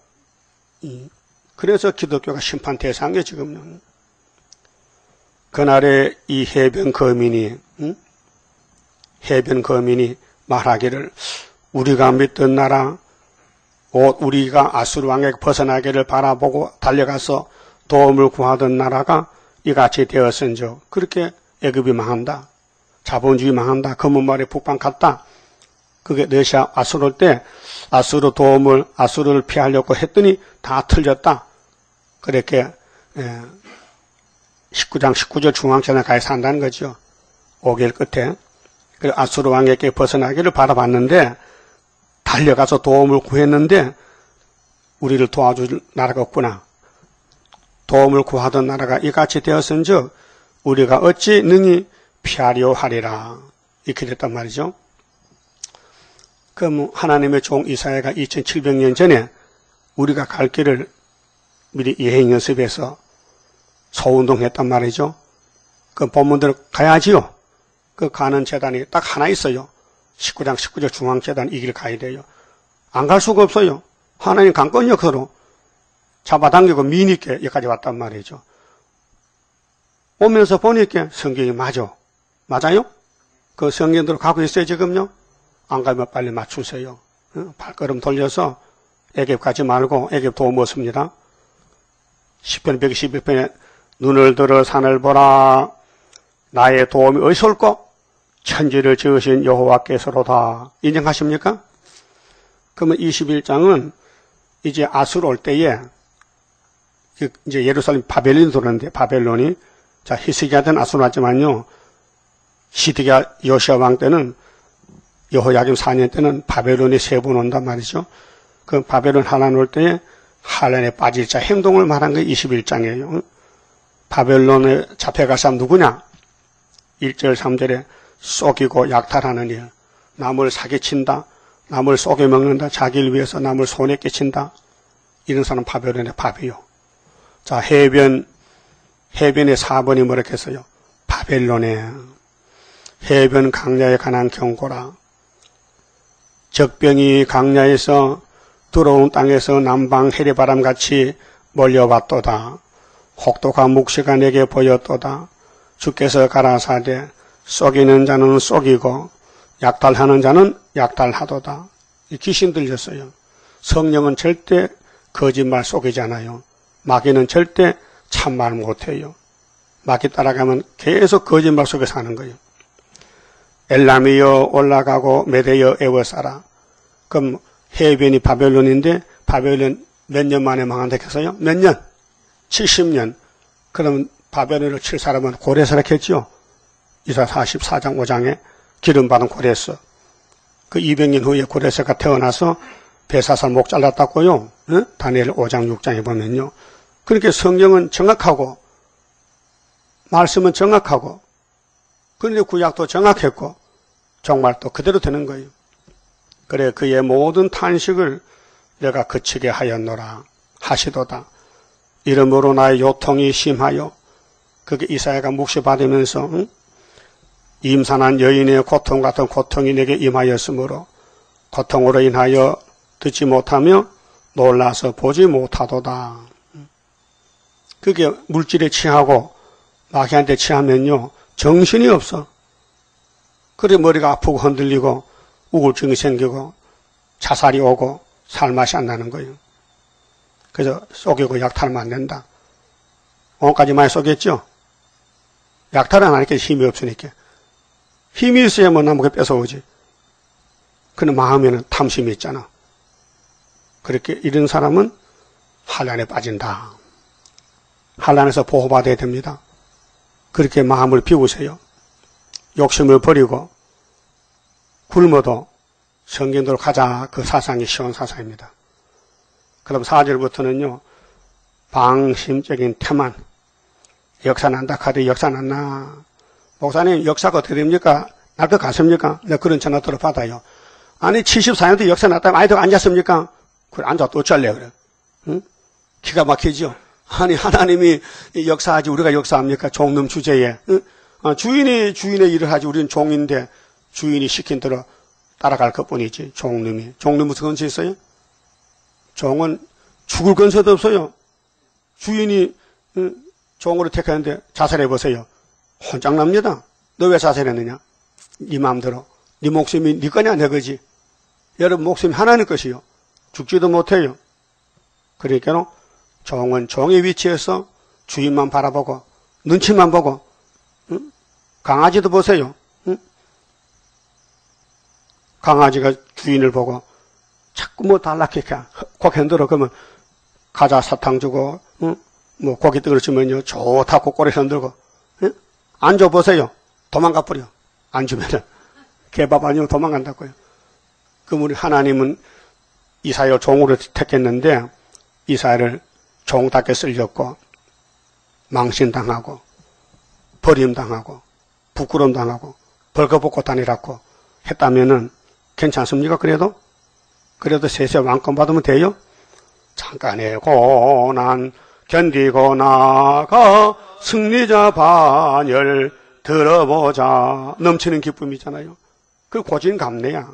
S1: 그래서 기독교가 심판 대상이에요 지금요. 그날에 이 해변 거민이 말하기를 우리가 믿던 나라 우리가 아수르 왕에게 벗어나기를 바라보고 달려가서 도움을 구하던 나라가 이같이 되었은즉 그렇게 애굽이 망한다. 자본주의 망한다. 검은 말에 북방 갔다. 그게 러시아 아수르 올 때 아수르를 피하려고 했더니 다 틀렸다. 그렇게 19장 19절 중앙전에 가야 산다는 거죠. 5개월 끝에. 아수르 왕에게 벗어나기를 바라봤는데 달려가서 도움을 구했는데 우리를 도와줄 나라가 없구나. 도움을 구하던 나라가 이같이 되었은즉 우리가 어찌 능히 피하려 하리라. 이렇게 됐단 말이죠. 그럼 하나님의 종 이사야가 2700년 전에 우리가 갈 길을 미리 예행 연습해서 소운동했단 말이죠. 그 본문대로 가야지요. 그 가는 재단이 딱 하나 있어요. 19장 19절 중앙재단 이 길 가야 돼요. 안 갈 수가 없어요. 하나님 강권력 서로 잡아당기고 미니께 여기까지 왔단 말이죠. 오면서 보니까 성경이 맞아요? 그 성경대로 가고 있어요 지금요? 안 가면 빨리 맞추세요. 발걸음 돌려서 애굽 가지 말고 애굽 도움 없습니다. 10편 121편에 눈을 들어 산을 보라. 나의 도움이 어디서 올꼬? 천지를 지으신 여호와께서로다. 인정하십니까? 그러면 21장은 이제 아수르 올 때에 이제 예루살렘 바벨론이 들어오는데 바벨론이 자 히스기야 때는 아수르 왔지만요. 시드기야 요시야 왕 때는 여호야김 4년 때는 바벨론이 3번 온단 말이죠. 그 바벨론 환란 올 때에 환란에 빠질 자 행동을 말한 게 21장이에요. 바벨론에 잡혀갈 사람 누구냐? 1절 3절에 속이고 약탈하는 일, 남을 사기친다, 남을 속여먹는다, 자기를 위해서 남을 손에 끼친다. 이런 사람 바벨론의 밥이요. 자, 해변의 4번이 뭐라 했어요? 바벨론에 해변 강야에 관한 경고라. 적병이 강야에서 들어온 땅에서 남방 해리바람같이 몰려왔도다. 혹독한 묵시가 내게 보였도다. 주께서 가라사대 속이는 자는 속이고 약탈하는 자는 약탈하도다. 귀신 들렸어요. 성령은 절대 거짓말 속이잖아요. 마귀는 절대 참말 못해요. 마귀 따라가면 계속 거짓말 속에 사는 거예요. 엘람이여 올라가고 메대여 에워싸라. 그럼 해변이 바벨론인데 바벨론 몇 년 만에 망한다 했어요? 몇 년? 70년. 그러면 바벨론을 칠 사람은 고레스라 했죠. 이사 44장 5장에 기름받은 고레스. 그 200년 후에 고레스가 태어나서 베사살 목 잘랐다고요. 응? 다니엘 5장 6장에 보면요. 그렇게 성경은 정확하고 말씀은 정확하고 그런데 구약도 정확했고 정말 또 그대로 되는 거예요. 그래 그의 모든 탄식을 내가 그치게 하였노라 하시도다. 이러므로 나의 요통이 심하여 그게 이사야가 묵시받으면서 응? 임산한 여인의 고통 같은 고통이 내게 임하였으므로 고통으로 인하여 듣지 못하며 놀라서 보지 못하도다. 그게 물질에 취하고 마귀한테 취하면요 정신이 없어. 그래 머리가 아프고 흔들리고 우울증이 생기고 자살이 오고 살맛이 안 나는 거예요. 그래서 속이고 약탈하면 안 된다. 오늘까지 많이 속였죠? 약탈은 안 하니까 힘이 없으니까. 힘이 있어야 뭐 남에게 뺏어오지. 그는 마음에는 탐심이 있잖아. 그렇게 이런 사람은 환란에 빠진다. 환란에서 보호받아야 됩니다. 그렇게 마음을 비우세요. 욕심을 버리고 굶어도 성경대로 가자. 그 사상이 쉬운 사상입니다. 그럼 4절부터는요. 방심적인 태만. 역사 난다 카드 역사 났나. 목사님 역사가 어떻게 됩니까? 날도 갔습니까? 내가 그런 전화 들어받아요. 아니 74년도 역사 났다면 아이들 앉았습니까? 그래 앉아도 어쩔래 그래. 응? 기가 막히죠. 아니 하나님이 역사하지 우리가 역사합니까? 종놈 주제에. 응? 주인이 주인의 일을 하지 우리는 종인데 주인이 시킨 대로 따라갈 것뿐이지. 종놈이. 종놈 무슨 건서 있어요? 종은 죽을 건서도 없어요. 주인이 종으로 택하는데 자살해보세요. 혼장납니다. 너 왜 자살했느냐? 네 마음대로. 네 목숨이 네 거냐 내 거지. 여러분 목숨이 하나님 것이요. 죽지도 못해요. 그러니까 종은 종의 위치에서 주인만 바라보고 눈치만 보고 응? 강아지도 보세요. 응? 강아지가 주인을 보고 자꾸 뭐 달라케 고개 흔들어 그러면 과자 사탕 주고 응? 뭐 고기 뜨거워지면요 좋다고 꼬리 흔들고 응? 안 줘보세요. 도망가 버려. 안 주면은 개밥 아니면 도망간다고요. 그럼 우리 하나님은 이사야를 종으로 택했는데 이사야를 종답게 쓸렸고 망신당하고 버림당하고 부끄러움당하고 벌거벗고 다니라고 했다면은 괜찮습니까? 그래도 세세 왕권 받으면 돼요? 잠깐의 고난 견디고 나가 승리자 반열 들어보자. 넘치는 기쁨이잖아요. 그 고진감래야.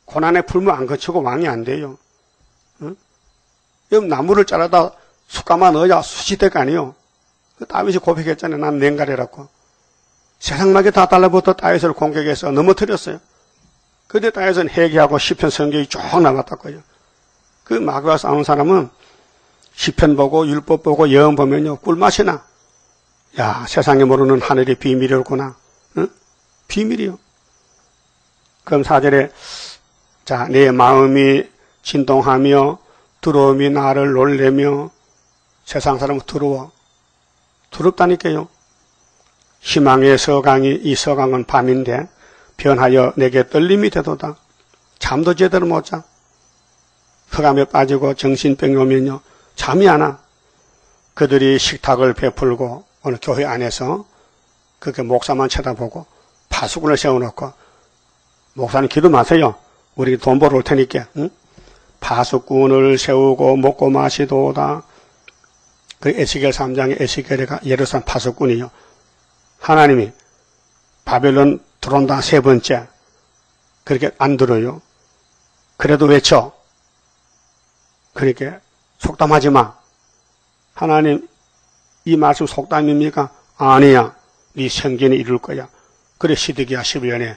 S1: 고난에 풀면 안 거치고 왕이 안 돼요. 응? 나무를 자라다 숯가마 넣어야 수시대가 아니요. 다윗이 고백했잖아요. 난 냉가리라고. 세상 마귀 다 달라붙어 다윗을 공격해서 넘어뜨렸어요. 그때 다윗은 회개하고 시편 성경이 쭉 나왔다고요. 그 마귀와 싸우는 사람은 시편 보고 율법 보고 예언 보면요 꿀맛이 나. 야 세상에 모르는 하늘의 비밀이었구나. 응? 비밀이요. 그럼 4절에 자, 내 마음이 진동하며 두려움이 나를 놀래며 세상 사람은 두려워. 두렵다니까요. 희망의 서강이 이 서강은 밤인데 변하여 내게 떨림이 되도다. 잠도 제대로 못 자. 흑암에 빠지고 정신병이 오면요. 잠이 안 와. 그들이 식탁을 베풀고 어느 교회 안에서 그렇게 목사만 쳐다보고 파수꾼을 세워놓고 목사님 기도 마세요. 우리 돈 벌어 올 테니까. 응? 파수꾼을 세우고 먹고 마시도다. 그 에스겔 3장의 에스겔이가 예루살렘 파수꾼이요. 하나님이 바벨론 들어온다 세 번째. 그렇게 안 들어요. 그래도 외쳐. 그렇게 속담하지 마. 하나님 이 말씀 속담입니까? 아니야. 네 성전이 이룰 거야. 그래 시드기야 12년에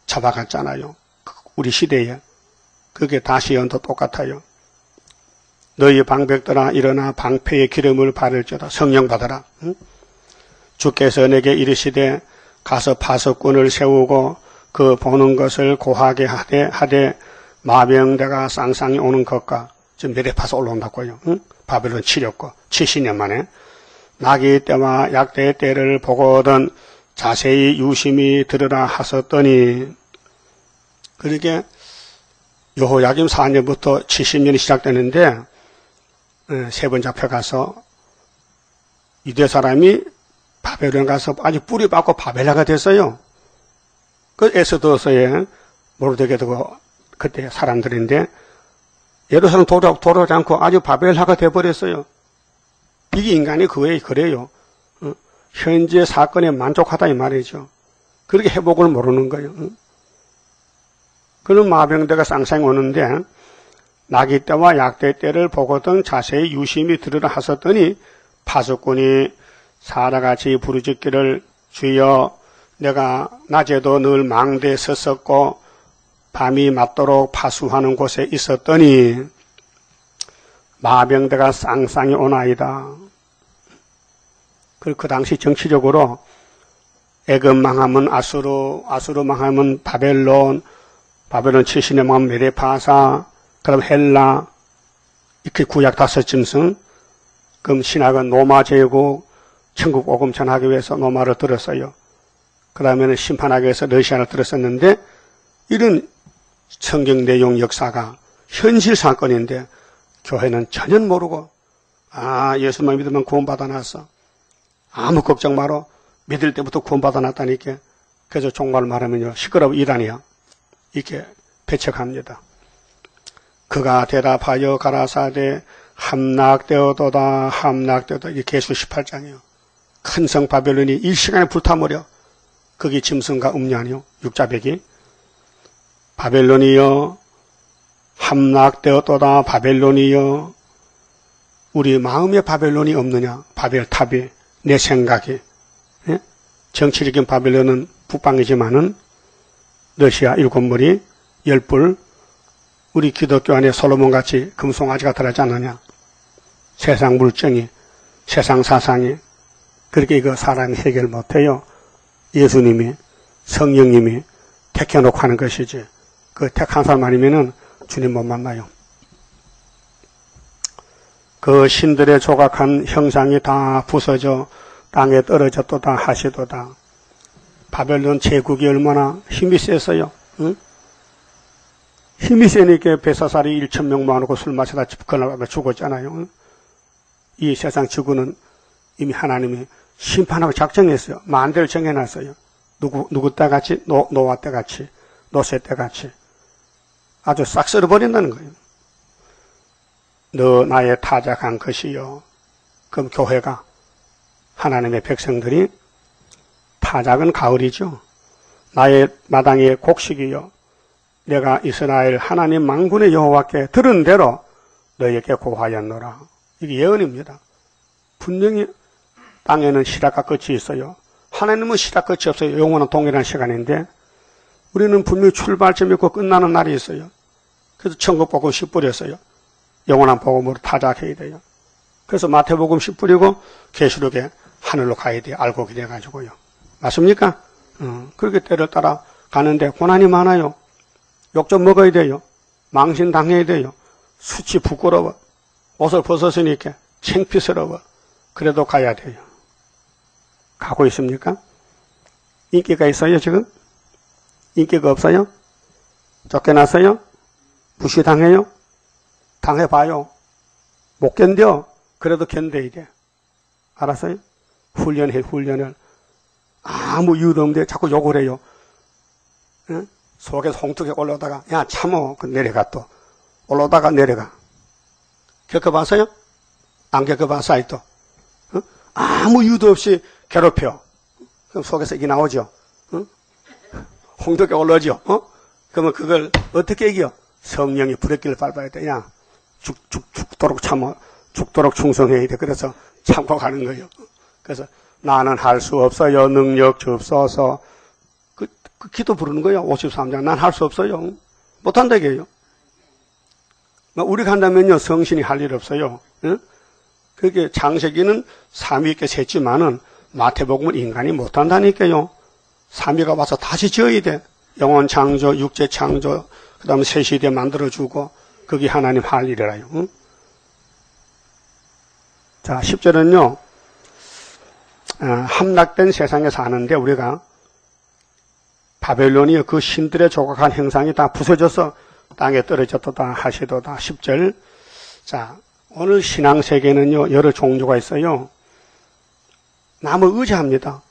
S1: 잡아갔잖아요. 우리 시대에. 그게 다시 연도 똑같아요. 너희 방백들아 일어나 방패의 기름을 바를지어다. 성령 받아라. 응? 주께서 내게 이르시되 가서 파수꾼을 세우고 그 보는 것을 고하게 하되 마병대가 쌍쌍이 오는 것과 지금 메레파서 올라온다고요. 응? 바벨론 치렸고 70년 만에 나귀 때와 약대 때를 보거든 자세히 유심히 들으라 하셨더니 그렇게 여호야김 4년부터 70년이 시작되는데 세 번 잡혀가서 유대 사람이 바벨론 가서 아주 뿌리 박고 바벨라가 됐어요. 그 에스더서에 모르드게도 그때 사람들인데 예루살렘 돌아오지 않고 아주 바벨라가 돼버렸어요. 이게 인간이 그래요. 현재 사건에 만족하다 이 말이죠. 그렇게 회복을 모르는 거예요. 그런 마병대가 쌍쌍이 오는데 나귀 때와 약대 때를 보거든 자세히 유심히 들으라 하셨더니 파수꾼이 사라같이 부르짖기를 주여 내가 낮에도 늘 망대에 섰었고 밤이 맞도록 파수하는 곳에 있었더니 마병대가 쌍쌍이 오나이다. 그 당시 정치적으로 애굽 망하면 아수르 망하면 바벨론 70년 망하면 메레파사, 그럼 헬라, 이렇게 구약 5짐승, 그럼 신학은 로마 제국, 천국 복음 전하기 위해서 로마를 들었어요. 그 다음에는 심판하기 위해서 러시아를 들었었는데, 이런 성경 내용 역사가 현실 사건인데, 교회는 전혀 모르고, 예수만 믿으면 구원받아 놨어. 아무 걱정 마라. 믿을 때부터 구원받아 놨다니까. 그래서 종말 말하면요, 시끄러워 이단이야. 이렇게 배척합니다. 그가 대답하여 가라사대 함락되어도다. 이게 계수 18장이요. 큰 성 바벨론이 일시간에 불타버려. 거기 짐승과 음녀하니요. 육자백이. 바벨론이여 함락되었도다. 바벨론이여 우리 마음에 바벨론이 없느냐. 바벨탑이 내 생각이. 예? 정치적인 바벨론은 북방이지만은 러시아 7머리 10뿔 우리 기독교 안에 솔로몬같이 금송아지가 들어가지 않느냐. 세상 물정이 세상 사상이 그렇게 이거 사람이 해결 못해요. 예수님이 성령님이 택해놓고 하는 것이지 그 택한 사람 아니면은 주님 못 만나요. 그 신들의 조각한 형상이 다 부서져 땅에 떨어졌도다 하시도다. 바벨론 제국이 얼마나 힘이 셌어요. 응? 힘이 세니까 베사살이 1,000명 모아놓고 술 마시다 걸어가며 죽었잖아요. 응? 이 세상 지구는 이미 하나님이 심판하고 작정했어요. 만대를 정해놨어요. 누구 때같이 노아 때같이 노세 때같이 아주 싹 썰어버린다는 거예요. 너 나의 타작한 것이요. 그럼 교회가 하나님의 백성들이 타작은 가을이죠. 나의 마당의 곡식이요. 내가 이스라엘 하나님 만군의 여호와께 들은 대로 너에게 고하였노라. 이게 예언입니다. 분명히 땅에는 시작과 끝이 있어요. 하나님은 시작 끝이 없어요. 영원한 동일한 시간인데 우리는 분명히 출발점이 있고 끝나는 날이 있어요. 그래서 천국 복음 10뿌렸어요. 영원한 복음으로 타작해야 돼요. 그래서 마태복음 10뿌리고 계시록에 하늘로 가야 돼요. 알고 기대가지고요. 맞습니까? 그렇게 때를 따라 가는데 고난이 많아요. 욕 좀 먹어야 돼요. 망신당해야 돼요. 수치 부끄러워. 옷을 벗었으니까 창피스러워. 그래도 가야 돼요. 가고 있습니까? 인기가 있어요, 지금? 인기가 없어요? 쫓겨났어요? 무시당해요? 당해봐요. 못 견뎌. 그래도 견뎌야 돼. 알았어요? 훈련해, 훈련을. 아무 이유도 없는데 자꾸 욕을 해요. 응? 속에서 홍tuk에 올라오다가, 야, 참어. 그 내려가 또. 올라오다가 내려가. 겪어봤어요? 안 겪어봤어요, 또? 응? 아무 이유도 없이 괴롭혀. 그럼 속에서 이게 나오죠? 응? 홍tuk에 올라오죠? 그러면 그걸 어떻게 이겨? 성령이 브레이크를 밟아야 돼. 야, 죽도록 참어. 죽도록 충성해야 돼. 그래서 참고 가는 거예요. 그래서 나는 할 수 없어요. 능력 주옵소서. 그 기도 부르는 거예요. 53장. 난 할 수 없어요. 못한다 이게요. 우리가 한다면요. 성신이 할 일 없어요. 응? 그게 창세기는 삼위께 셌지만은 마태복음은 인간이 못한다니까요. 삼위가 와서 다시 지어야 돼. 영원 창조, 육체 창조, 그 다음에 새 시대 만들어주고 그게 하나님 할 일이라요. 응? 자, 10절은요. 함락된 세상에 사는데 우리가 바벨론이 그 신들의 조각한 형상이 다 부서져서 땅에 떨어졌도다 하시도다. 10절. 자, 오늘 신앙세계는요, 여러 종교가 있어요. 남을 의지합니다.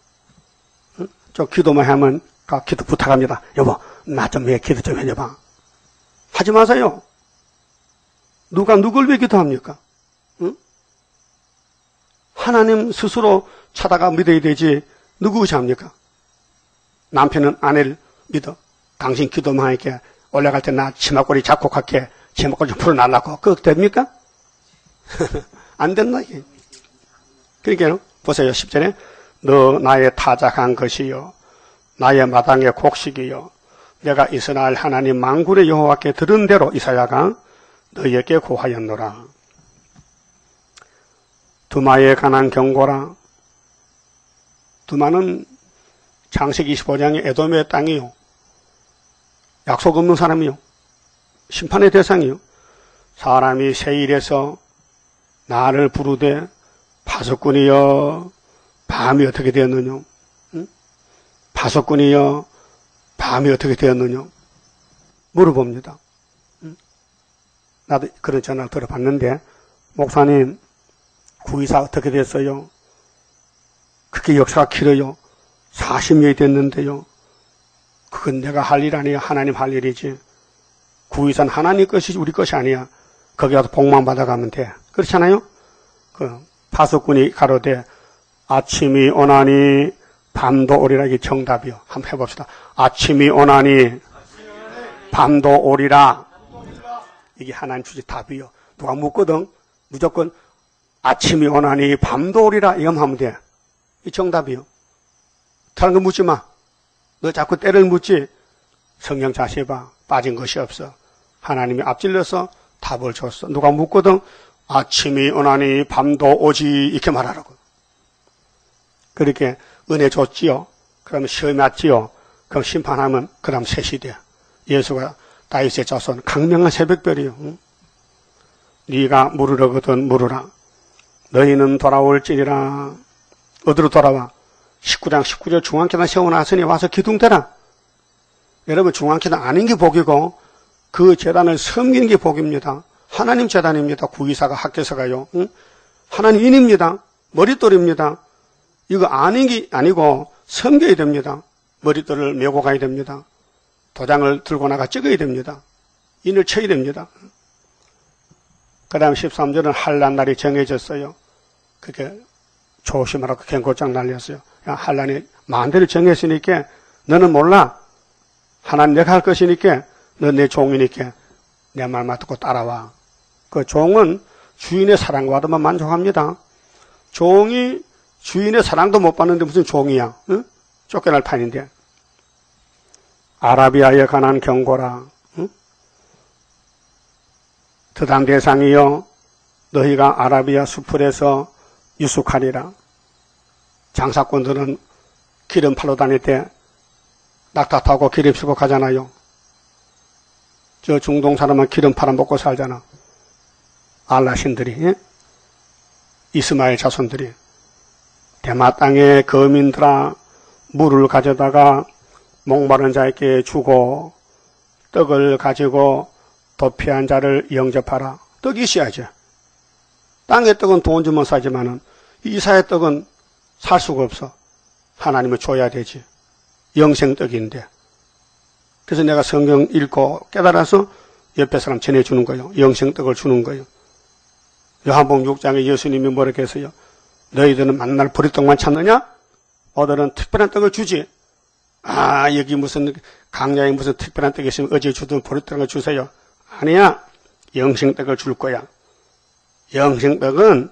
S1: 저 기도만 하면, 기도 부탁합니다. 여보, 나 좀 왜 기도 좀 해줘봐. 하지 마세요. 누가 누굴 위해 기도합니까? 응? 하나님 스스로 찾아가 믿어야 되지, 누구 의지합니까? 남편은 아내를 믿어. 당신 기도만 하니까 올라갈 때 나 치마꼬리 잡고 갈게. 치마꼬리 좀 풀어달라고. 그거 됩니까? 안 된다, 이게. 그러니까, 보세요. 10절에. 너 나의 타작한 것이요. 나의 마당의 곡식이요. 내가 이스라엘 하나님 만군의 여호와께 들은 대로 이사야가 너희에게 고하였노라. 두마에 관한 경고라. 두마는 창세기 25장의 에돔의 땅이요. 약속 없는 사람이요. 심판의 대상이요. 사람이 세일에서 나를 부르되 파수꾼이여 밤이 어떻게 되었느냐. 응? 파수꾼이여 밤이 어떻게 되었느냐. 물어봅니다. 응? 나도 그런 전화를 들어봤는데 목사님 구의사 어떻게 됐어요? 그게 역사가 길어요. 40년이 됐는데요. 그건 내가 할 일 아니야. 하나님 할 일이지. 구의사는 하나님 것이지 우리 것이 아니야. 거기 가서 복만 받아가면 돼. 그렇잖아요? 그 파수꾼이 가로되 아침이 오나니 밤도 오리라. 이게 정답이요. 한번 해봅시다. 아침이 오나니 밤도 오리라. 이게 하나님 주신 답이요. 누가 묻거든 무조건 아침이 오나니 밤도 오리라. 이거만 하면 돼. 이 정답이요. 다른 거 묻지 마. 너 자꾸 때를 묻지. 성령 자세히 봐. 빠진 것이 없어. 하나님이 앞질러서 답을 줬어. 누가 묻거든 아침이 오나니 밤도 오지 이렇게 말하라고. 그렇게 은혜 줬지요. 그러면 시험이 왔지요. 그럼 심판하면 그 다음 새 시대. 예수가 다윗의 자손 강명한 새벽별이요. 응? 네가 물으려거든 물으라. 너희는 돌아올지니라. 어디로 돌아와? 19장 19절 중앙계단 세워놨으니 와서 기둥대라. 여러분 중앙계단 아닌 게 복이고 그 제단을 섬기는 게 복입니다. 하나님 제단입니다. 구의사가 학교서가요. 응? 하나님 인입니다. 머릿돌입니다. 이거 아닌 게 아니고 섬겨야 됩니다. 머릿돌을 메고 가야 됩니다. 도장을 들고 나가 찍어야 됩니다. 인을 쳐야 됩니다. 그 다음 13절은 한란 날이 정해졌어요. 그게 조심하라고 경고장 날렸어요. 한란이 만대를 정했으니까 너는 몰라. 하나님 내가 할 것이니까 너 내 종이니까 내 말만 듣고 따라와. 그 종은 주인의 사랑과 받으면 만족합니다. 종이 주인의 사랑도 못 받는데 무슨 종이야. 응? 쫓겨날 판인데. 아라비아에 관한 경고라. 응? 드단 대상이여 너희가 아라비아 수풀에서 유숙하리라. 장사꾼들은 기름 팔러 다닐 때 낙타 타고 기름 싣고 가잖아요. 저 중동 사람은 기름 팔아먹고 살잖아. 알라 신들이, 예? 이스마엘 자손들이. 대마 땅의 거민들아, 물을 가져다가 목마른 자에게 주고 떡을 가지고 도피한 자를 영접하라. 떡이 있어야죠. 땅의 떡은 돈 주면 사지만은 이사의 떡은 살 수가 없어. 하나님을 줘야 되지. 영생떡인데. 그래서 내가 성경 읽고 깨달아서 옆에 사람 전해주는 거예요. 영생떡을 주는 거예요. 요한복음 6장에 예수님이 뭐라고 했어요? 너희들은 만날 보리떡만 찾느냐? 오늘은 특별한 떡을 주지. 아, 여기 무슨 강야에 무슨 특별한 떡이 있으면 어제 주던 보리떡을 주세요. 아니야. 영생떡을 줄 거야. 영생떡은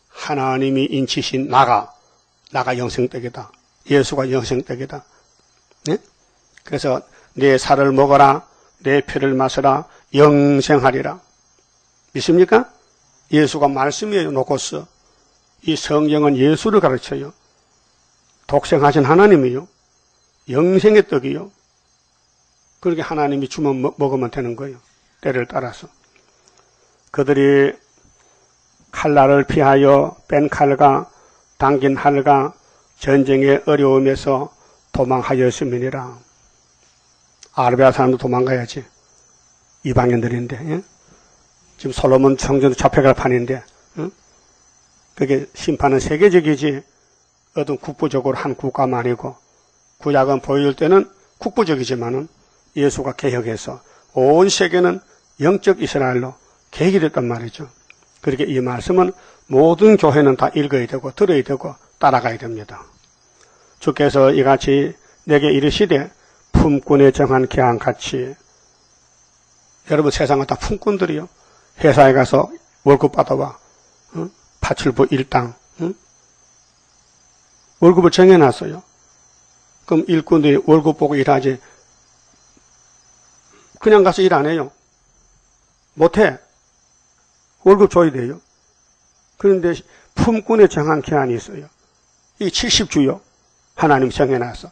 S1: 하나님이 인치신 나가 영생떡이다. 예수가 영생떡이다. 네? 그래서 내 살을 먹어라, 내 피를 마셔라, 영생하리라. 믿습니까? 예수가 말씀이에요, 노코스. 이 성경은 예수를 가르쳐요. 독생하신 하나님이요. 영생의 떡이요. 그렇게 하나님이 주면 먹으면 되는 거예요. 때를 따라서. 그들이 칼날을 피하여 뺀 칼과 당긴 활과 전쟁의 어려움에서 도망하였음이니라. 아라비아 사람도 도망가야지. 이방인들인데, 예? 지금 솔로몬 성전도 잡혀갈 판인데, 그게 심판은 세계적이지, 어떤 국부적으로 한 국가만 아니고, 구약은 보여줄 때는 국부적이지만은 예수가 개혁해서 온 세계는 영적 이스라엘로 개혁이 됐단 말이죠. 그렇게 이 말씀은 모든 교회는 다 읽어야 되고, 들어야 되고, 따라가야 됩니다. 주께서 이같이 내게 이르시되, 품꾼에 정한 계약같이. 여러분 세상은 다 품꾼들이요. 회사에 가서 월급 받아와. 파출부 일당. 월급을 정해놨어요. 그럼 일꾼들이 월급 보고 일하지. 그냥 가서 일 안 해요. 못해. 월급 줘야 돼요. 그런데 품꾼에 정한 기한이 있어요. 이 70주요. 하나님 정해놨어.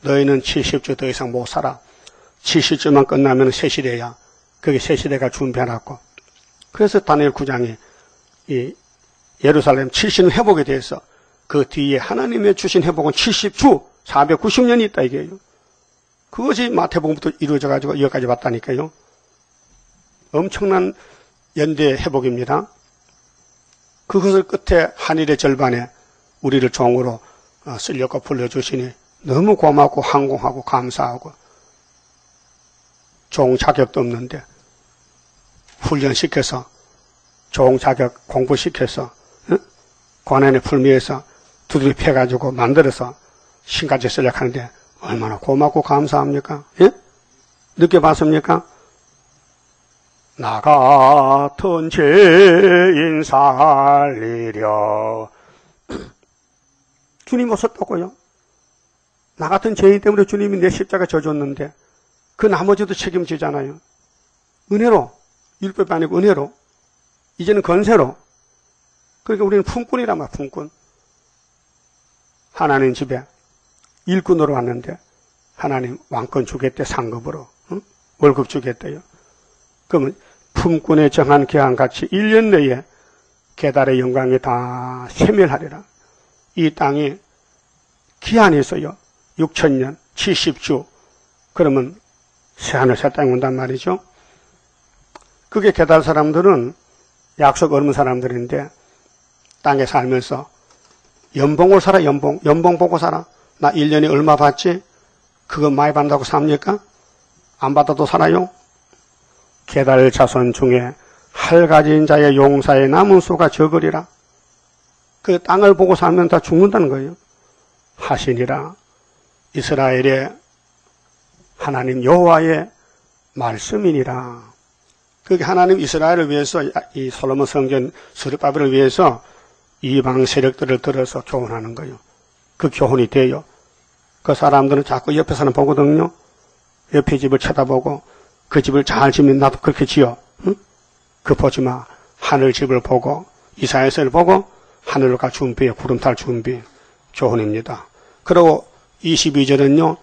S1: 너희는 70주 더 이상 못 살아. 70주만 끝나면 새 시대야. 그게 새 시대가 준비해놨고. 그래서 다니엘 9장에 이 예루살렘 70년 회복에 대해서 그 뒤에 하나님의 주신 회복은 70주 490년이 있다 이게요. 그것이 마태복음부터 이루어져가지고 여기까지 왔다니까요. 엄청난 연대 회복입니다. 그것을 끝에 한일의 절반에 우리를 종으로 쓰려고 불러주시니 너무 고맙고 항공하고 감사하고 종 자격도 없는데 훈련시켜서 종 자격 공부시켜서 고난의 풀미에서 두드려 패가지고 만들어서 신까지 쓰려고 하는데 얼마나 고맙고 감사합니까? 예? 느껴봤습니까? 나 같은 죄인 살리려. 주님 오셨다고요? 나 같은 죄인 때문에 주님이 내 십자가 져줬는데 그 나머지도 책임지잖아요. 은혜로, 율법이 아니고 은혜로, 이제는 건세로. 그러니까 우리는 품꾼이란 말이야, 품꾼. 하나님 집에 일꾼으로 왔는데 하나님 왕권 주겠대, 상급으로. 응? 월급 주겠대요. 그러면 품꾼에 정한 계약같이 1년 내에 계달의 영광이 다 세멸하리라. 이 땅이 기한이 있어요. 6,000년, 70주. 그러면 새하늘 새 땅이 온단 말이죠. 그게 계달 사람들은 약속 얻은 사람들인데 땅에 살면서 연봉을 살아, 연봉 보고 살아. 나 1년에 얼마 받지? 그거 많이 받는다고 삽니까? 안 받아도 살아요? 계달 자손 중에 할 가진 자의 용사의 남은 수가 적으리라. 그 땅을 보고 살면 다 죽는다는 거예요. 하시니라. 이스라엘의 하나님 여호와의 말씀이니라. 그게 하나님 이스라엘을 위해서, 이 솔로몬 성전 수르바벨을 위해서 이방 세력들을 들어서 교훈하는 거예요. 그 교훈이 돼요. 그 사람들은 자꾸 옆에 사람 보거든요. 옆에 집을 쳐다보고 그 집을 잘 지면 나도 그렇게 지어. 응? 그 보지 마. 하늘 집을 보고 이사야서를 보고 하늘로 갈 준비해. 구름 탈 준비. 교훈입니다. 그리고 22절은요.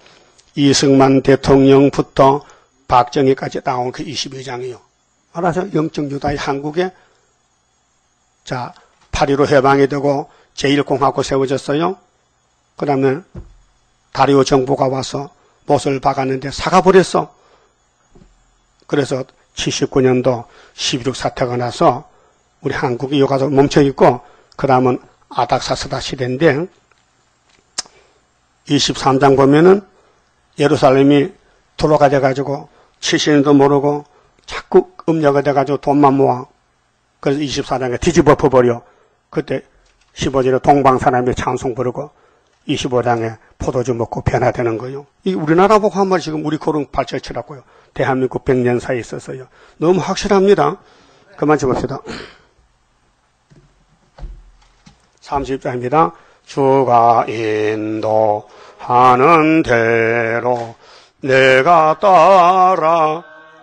S1: 이승만 대통령부터 박정희까지 나온 그 22장이요. 알아서 영적 유다의 한국에 자 8.15 해방이 되고 제1공화국 세워졌어요. 그 다음에 다리오 정부가 와서 못을 박았는데 사가버렸어. 그래서 79년도 12.6 사태가 나서 우리 한국이 여가서 멈춰있고 그 다음은 아닥사스다 시대인데 23장 보면은 예루살렘이 도로가 돼가지고 70년도 모르고 자꾸 음녀가 돼가지고 돈만 모아. 그래서 24장에 뒤집어 퍼버려. 그때 15절에 동방사람이 찬송 부르고 25장에 포도주 먹고 변화되는 거예요. 이 우리나라 보고 한 말 지금 우리 고름 877하고요. 대한민국 100년사에 있었어요. 너무 확실합니다. 그만 집읍시다. 30장입니다. 주가 인도하는 대로 내가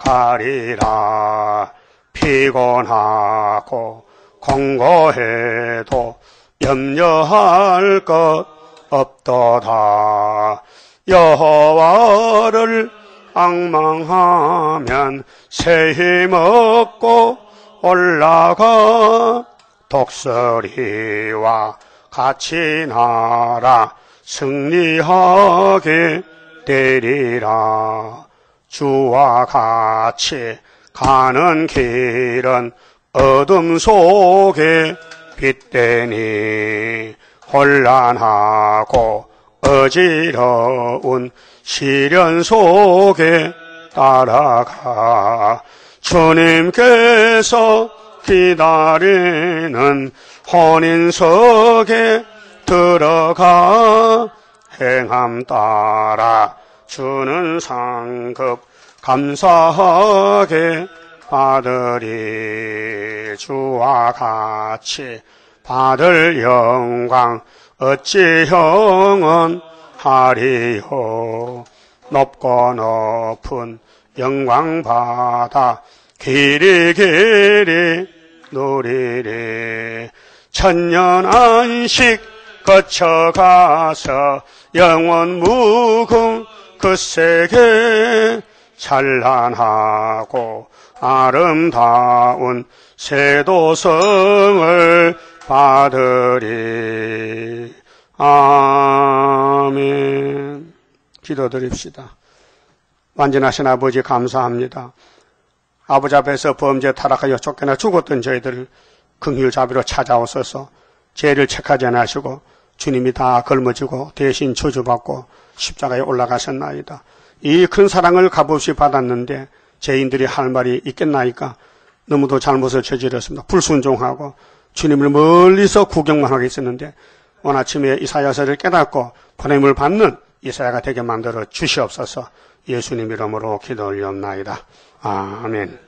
S1: 따라가리라. 피곤하고 공고해도 염려할 것 없도다. 여호와를 앙망하면 새 힘 얻고 올라가. 독수리와 같이 날아 승리하게 되리라. 주와 같이 가는 길은 어둠 속에 빛되니 혼란하고 어지러운 시련 속에 따라가. 주님께서 기다리는 혼인석에 들어가. 행함 따라 주는 상급 감사하게 받으리. 주와 같이 받을 영광 어찌 영원하리요. 높고 높은 영광 받아 길이 길이 누리리. 천년 안식 거쳐가서 영원 무궁 그 세계 찬란하고 아름다운 세도성을 받으리. 아멘. 기도드립시다. 완전하신 아버지 감사합니다. 아버지 앞에서 범죄 타락하여 쫓겨나 죽었던 저희들을 긍휼 자비로 찾아오셔서 죄를 책하지 않으시고 주님이 다 걸머지고 대신 저주받고 십자가에 올라가셨나이다. 이 큰 사랑을 값없이 받았는데 죄인들이 할 말이 있겠나이까? 너무도 잘못을 저질렀습니다. 불순종하고 주님을 멀리서 구경만 하고 있었는데 오늘 아침에 이사야서를 깨닫고 보냄을 받는 이사야가 되게 만들어 주시옵소서. 예수님 이름으로 기도 올리옵나이다. 아멘.